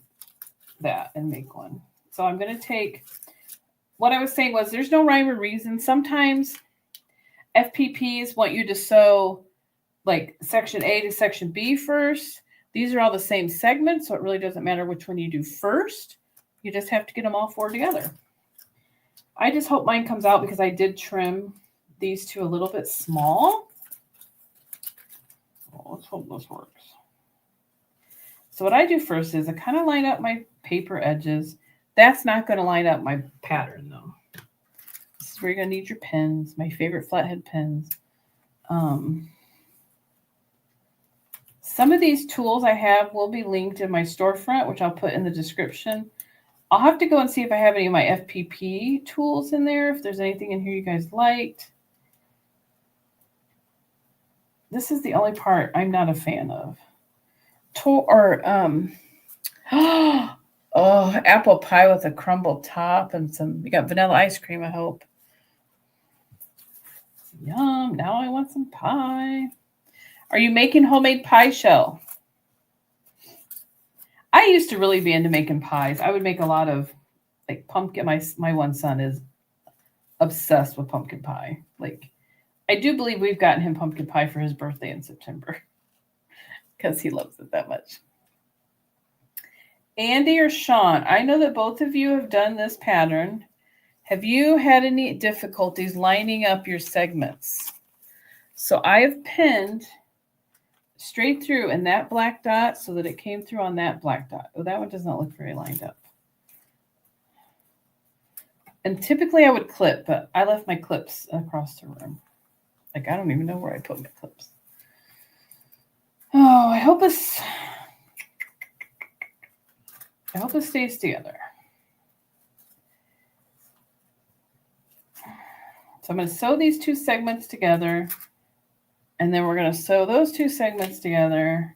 that and make one. So I'm going to take, what I was saying was there's no rhyme or reason. Sometimes FPPs want you to sew like section A to section B first. These are all the same segments, so it really doesn't matter which one you do first. You just have to get them all 4 together. I just hope mine comes out because I did trim these 2 a little bit small. Oh, let's hope this works. So what I do first is I kind of line up my paper edges. That's not going to line up my pattern though. This is where you're going to need your pens, my favorite flathead pens. Some of these tools I have will be linked in my storefront, which I'll put in the description. I'll have to go and see if I have any of my FPP tools in there, if there's anything in here you guys liked. this is the only part I'm not a fan of. Oh, apple pie with a crumbled top and you got vanilla ice cream, I hope. Yum, now I want some pie. Are you making homemade pie shell? I used to really be into making pies. I would make a lot of like pumpkin. My one son is obsessed with pumpkin pie. Like, I do believe we've gotten him pumpkin pie for his birthday in September because he loves it that much. Andy or Sean, I know that both of you have done this pattern. Have you had any difficulties lining up your segments? So I have pinned straight through in that black dot so that it came through on that black dot. Oh, that one does not look very lined up. And typically I would clip, but I left my clips across the room. Like, I don't even know where I put my clips. Oh, I hope it stays together. So I'm going to sew these two segments together, and then we're going to sew those two segments together.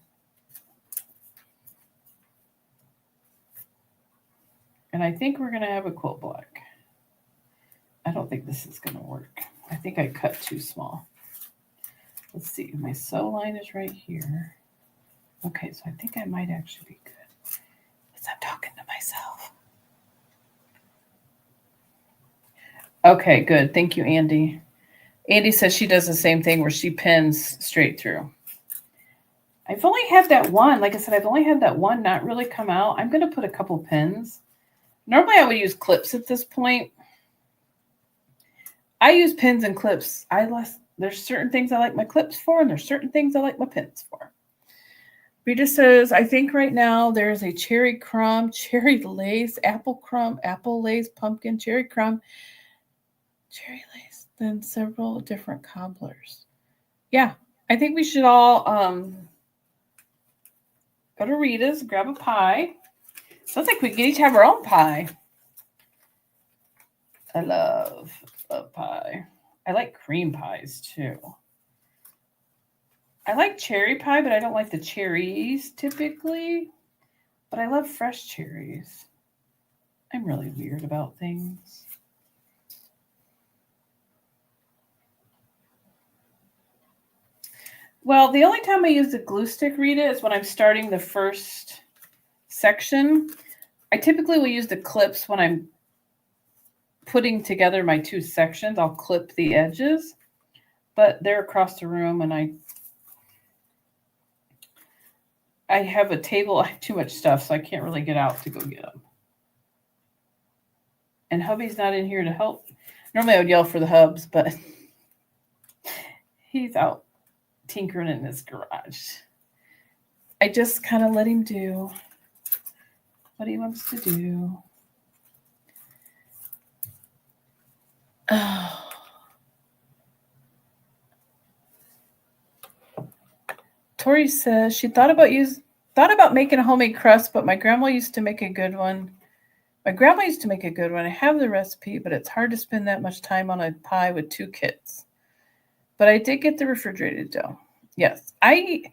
And I think we're going to have a quilt block. I don't think this is going to work. I think I cut too small. Let's see. My sew line is right here. Okay, so I think I might actually be good. Because I'm talking to myself. Okay, good. Thank you, Andy. Andy says she does the same thing where she pins straight through. I've only had that one. Like I said, I've only had that one not really come out. I'm going to put a couple pins. Normally, I would use clips at this point. I use pins and clips. There's certain things I like my clips for, and there's certain things I like my pins for. Rita says, I think right now there's a cherry crumb, cherry lace, apple crumb, apple lace, pumpkin, cherry crumb, cherry lace, then several different cobblers. Yeah, I think we should all go to Rita's, grab a pie. Sounds like we can each have our own pie. I love pie. I like cream pies too. I like cherry pie, but I don't like the cherries typically. But I love fresh cherries. I'm really weird about things. Well, the only time I use the glue stick, Rita, is when I'm starting the first section. I typically will use the clips when I'm putting together my two sections. I'll clip the edges, but they're across the room, and I have a table. I have too much stuff, so I can't really get out to go get them. And hubby's not in here to help. Normally I would yell for the hubs, but he's out tinkering in his garage. I just kind of let him do what he wants to do. Oh. Tori says she thought about making a homemade crust, but my grandma used to make a good one. I have the recipe, but it's hard to spend that much time on a pie with two kids. But I did get the refrigerated dough. Yes, I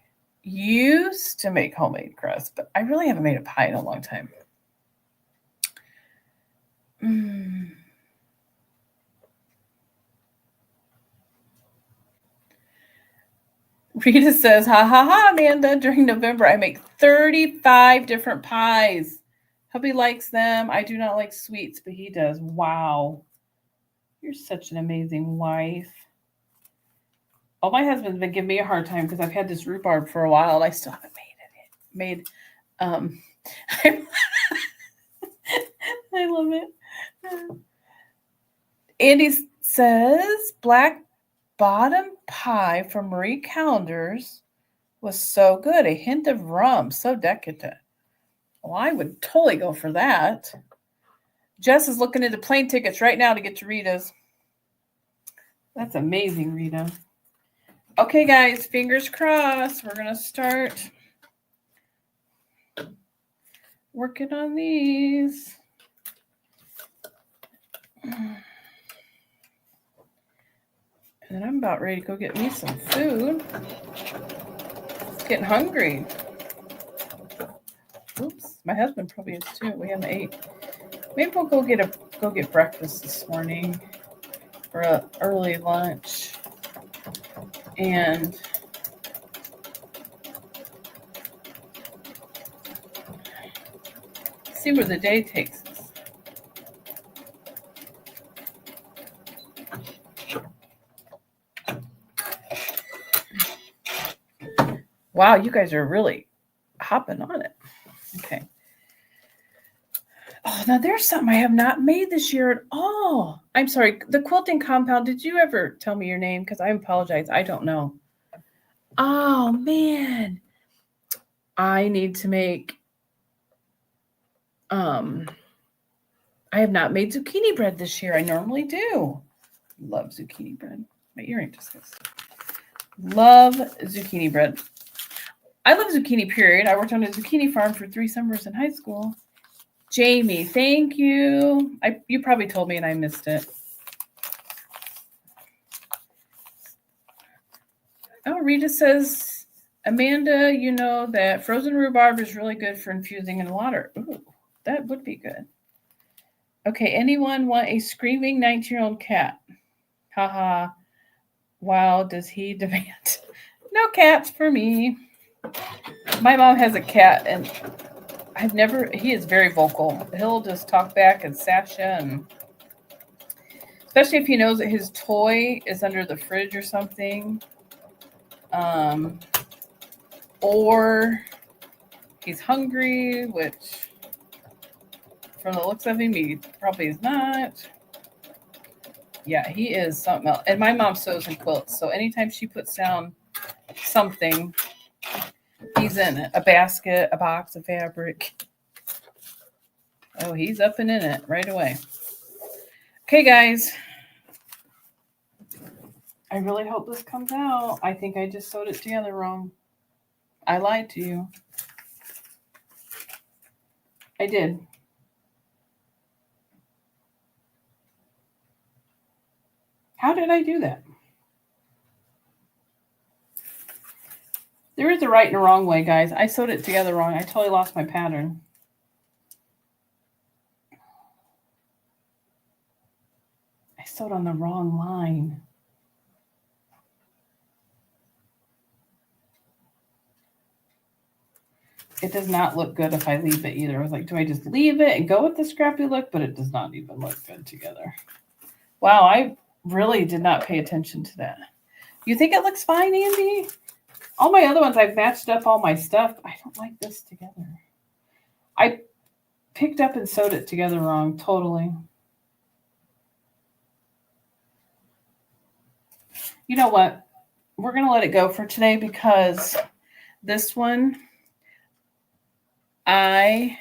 used to make homemade crust, but I really haven't made a pie in a long time. Rita says, ha ha ha, Amanda, during November, I make 35 different pies. Hubby likes them. I do not like sweets, but he does. Wow. You're such an amazing wife. Oh, my husband's been giving me a hard time because I've had this rhubarb for a while and I still haven't made it. I love it. Andy says, black bottom pie from Marie Callender's was so good. A hint of rum, so decadent. Well, I would totally go for that. Jess is looking into plane tickets right now to get to Rita's. That's amazing, Rita. Okay, guys, fingers crossed. We're going to start working on these. And I'm about ready to go get me some food. Getting hungry. Oops, my husband probably is too. We haven't ate. Maybe we'll go get breakfast this morning for an early lunch. And see where the day takes us. Wow, you guys are really hopping on it. Okay. Oh, now there's something I have not made this year at all. I'm sorry. The quilting compound, did you ever tell me your name? Because I apologize. I don't know. Oh, man. I need to make, I have not made zucchini bread this year. I normally do. Love zucchini bread. My earring just goes. Love zucchini bread. I love zucchini, period. I worked on a zucchini farm for 3 summers in high school. Jamie, thank you. You probably told me and I missed it. Oh, Rita says, Amanda, you know that frozen rhubarb is really good for infusing in water. Ooh, that would be good. Okay, anyone want a screaming 19-year-old cat? Haha. Wow, does he demand? No cats for me. My mom has a cat and he is very vocal. He'll just talk back and sash in. Especially if he knows that his toy is under the fridge or something. Or he's hungry, which from the looks of him, he probably is not. Yeah, he is something else. And my mom sews and quilts, so anytime she puts down something, he's in it. A basket, a box of fabric. Oh, he's up and in it right away. Okay, guys. I really hope this comes out. I think I just sewed it together wrong. I lied to you. I did. How did I do that? There is a right and a wrong way, guys. I sewed it together wrong. I totally lost my pattern. I sewed on the wrong line. It does not look good if I leave it either. I was like, do I just leave it and go with the scrappy look? But it does not even look good together. Wow, I really did not pay attention to that. You think it looks fine, Andy? All my other ones, I've matched up all my stuff. I don't like this together. I picked up and sewed it together wrong, totally. You know what? We're going to let it go for today because this one, I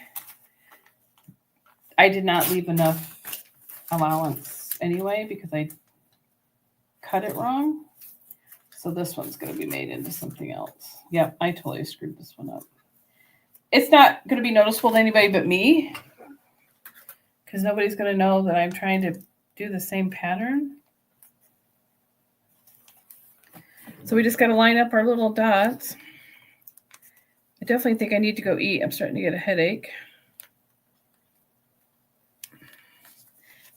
did not leave enough allowance anyway because I cut it wrong. So this one's going to be made into something else. Yep, I totally screwed this one up. It's not going to be noticeable to anybody but me because nobody's going to know that I'm trying to do the same pattern. So we just got to line up our little dots. I definitely think I need to go eat. I'm starting to get a headache.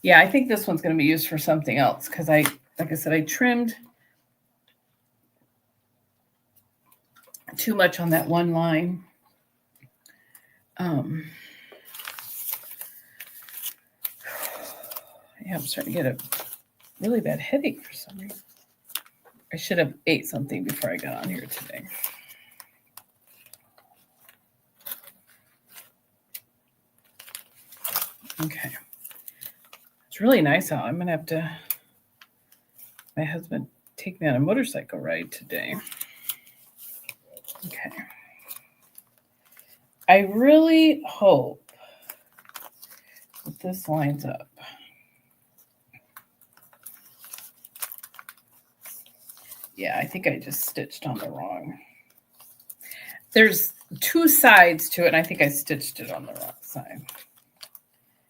Yeah, I think this one's going to be used for something else because like I said, I trimmed too much on that one line. Yeah, I'm starting to get a really bad headache for some reason. I should have ate something before I got on here today. Okay. It's really nice out. I'm going to have to, my husband take me on a motorcycle ride today. Okay. I really hope that this lines up. Yeah, I think I just stitched on the wrong. There's 2 sides to it, and I think I stitched it on the wrong side.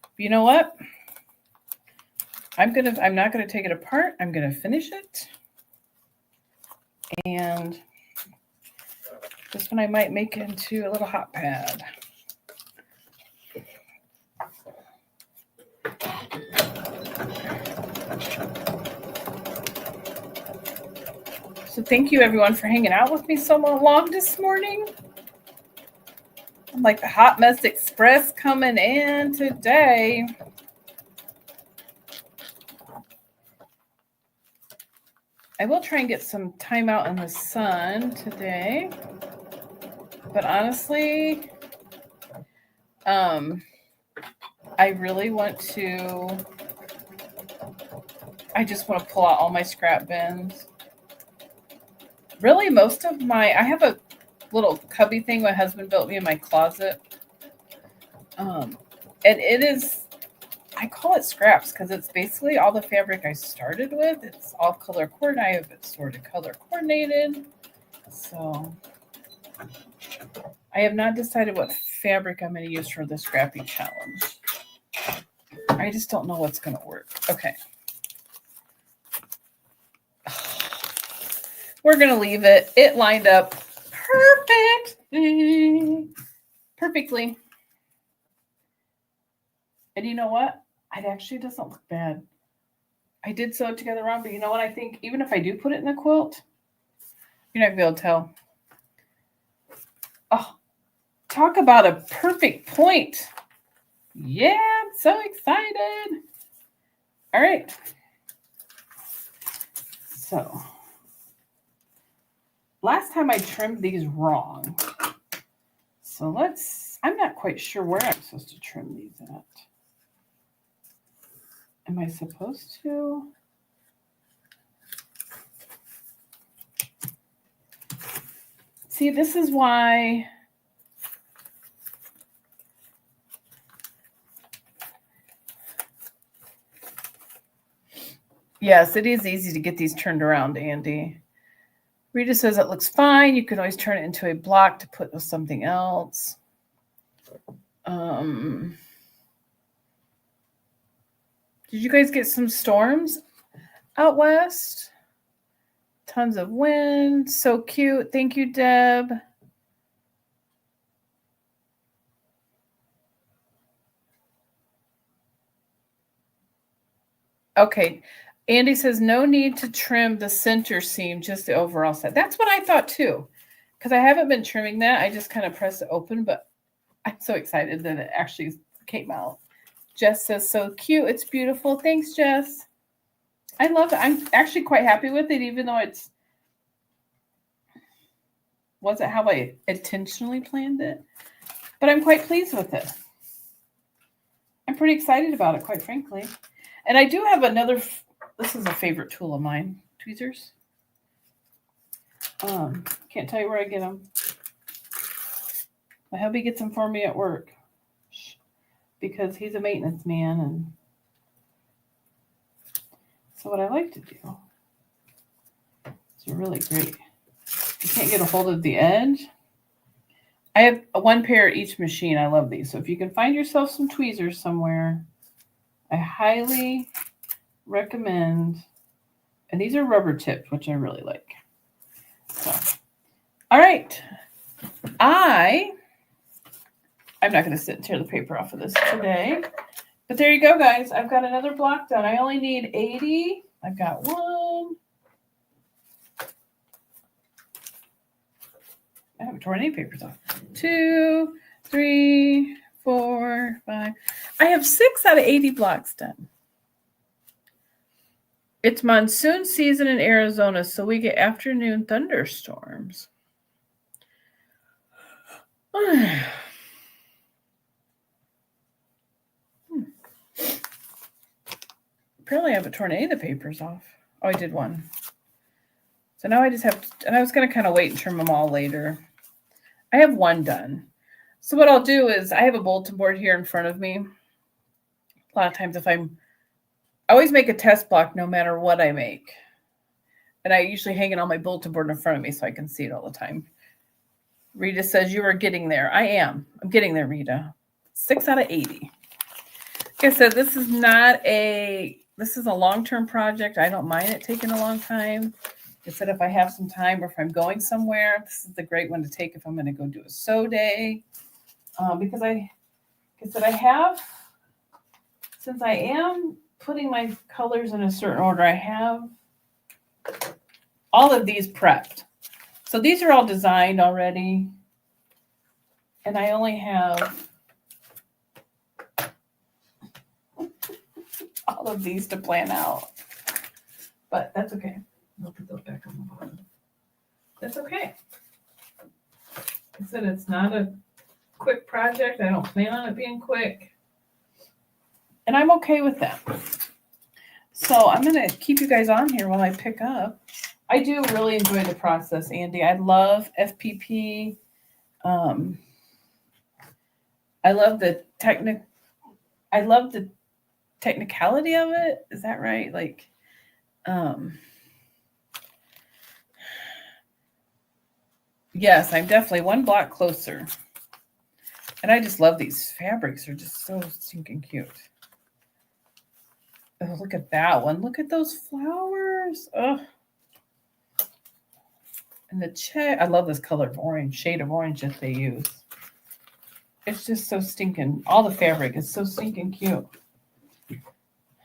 But you know what? I'm not gonna take it apart. I'm gonna finish it. And this one I might make into a little hot pad. So thank you everyone for hanging out with me so long this morning. I'm like the Hot Mess Express coming in today. I will try and get some time out in the sun today. But honestly, I really want to, I just want to pull out all my scrap bins. Really, most of my, I have a little cubby thing my husband built me in my closet. And it is, I call it scraps because it's basically all the fabric I started with. It's all color coordinated. I have it sort of color coordinated. So I have not decided what fabric I'm going to use for the scrappy challenge. I just don't know what's going to work. Okay. We're going to leave it. It lined up perfectly. And you know what? It actually doesn't look bad. I did sew it together wrong, but you know what? I think even if I do put it in the quilt, you're not going to be able to tell. Oh, talk about a perfect point. Yeah, I'm so excited. All right. So, last time I trimmed these wrong. So I'm not quite sure where I'm supposed to trim these at. Am I supposed to? See, this is why yes, it is easy to get these turned around, Andy. Rita says it looks fine. You can always turn it into a block to put with something else. Did you guys get some storms out west? Tons of wind. So cute. Thank you, Deb. Okay. Andy says no need to trim the center seam, just the overall set. That's what I thought too, because I haven't been trimming that. I just kind of press it open, but I'm so excited that it actually came out. Jess says so cute. It's beautiful. Thanks, Jess. I love it. I'm actually quite happy with it, even though it wasn't how I intentionally planned it. But I'm quite pleased with it. I'm pretty excited about it, quite frankly. And I do have another, this is a favorite tool of mine, tweezers. Can't tell you where I get them. My hubby gets them for me at work because he's a maintenance man. And so what I like to do, it's really great. You can't get a hold of the edge. I have one pair at each machine. I love these. So if you can find yourself some tweezers somewhere, I highly recommend. And these are rubber tipped, which I really like. So, all right. I'm not going to sit and tear the paper off of this today. But there you go, guys. I've got another block done. I only need 80. I've got one. I haven't torn any papers off. 2, 3, 4, 5. I have 6 out of 80 blocks done. It's monsoon season in Arizona, so we get afternoon thunderstorms. Apparently I haven't torn any of the papers off. Oh, I did one. So now I just have to, and I was going to kind of wait and trim them all later. I have one done. So what I'll do is I have a bulletin board here in front of me. A lot of times I always make a test block no matter what I make. And I usually hang it on my bulletin board in front of me so I can see it all the time. Rita says you are getting there. I am. I'm getting there, Rita. 6 out of 80. Like I said, this is a long-term project. I don't mind it taking a long time. It said if I have some time or if I'm going somewhere, this is the great one to take if I'm going to go do a sew day. Because since I am putting my colors in a certain order, I have all of these prepped. So these are all designed already. And I only have all of these to plan out. But that's okay. I'll put those back on the bottom. That's okay. I said it's not a quick project. I don't plan on it being quick. And I'm okay with that. So I'm going to keep you guys on here while I pick up. I do really enjoy the process, Andy. I love FPP. I love the technicality of it. Is that right? Like, yes, I'm definitely one block closer. And I just love these fabrics. They're just so stinking cute. Oh, look at that one. Look at those flowers. Oh. And the check. I love this color of orange, shade of orange that they use. It's just so stinking. All the fabric is so stinking cute.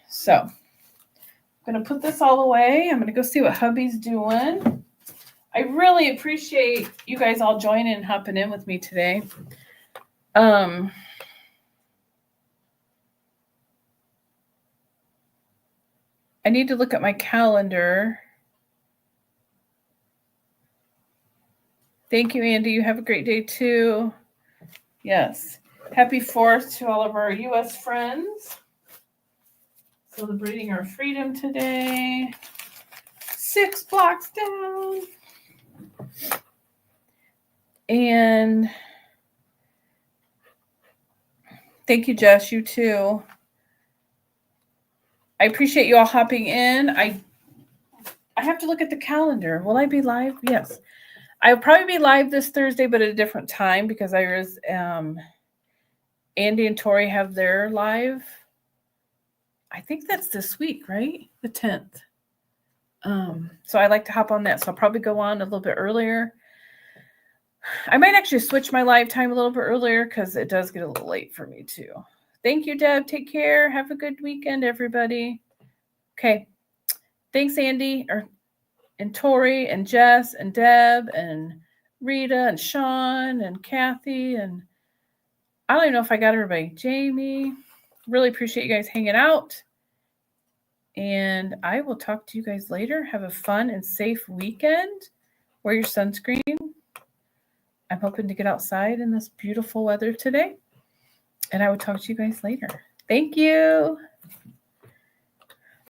So I'm going to put this all away. I'm going to go see what hubby's doing. I really appreciate you guys all joining and hopping in with me today. I need to look at my calendar. Thank you, Andy. You have a great day too. Yes. Happy 4th to all of our U.S. friends. Celebrating our freedom today. 6 blocks down. And thank you, Jess. You too. I appreciate you all hopping in. I have to look at the calendar. Will I be live? Yes. I'll probably be live this Thursday, but at a different time because Andy and Tori have their live. I think that's this week, right? The 10th. So I like to hop on that. So I'll probably go on a little bit earlier. I might actually switch my live time a little bit earlier because it does get a little late for me too. Thank you, Deb. Take care. Have a good weekend, everybody. Okay. Thanks, Andy and Tori and Jess and Deb and Rita and Sean and Kathy and I don't even know if I got everybody. Jamie. Really appreciate you guys hanging out. And I will talk to you guys later. Have a fun and safe weekend. Wear your sunscreen. I'm hoping to get outside in this beautiful weather today. And I will talk to you guys later. Thank you.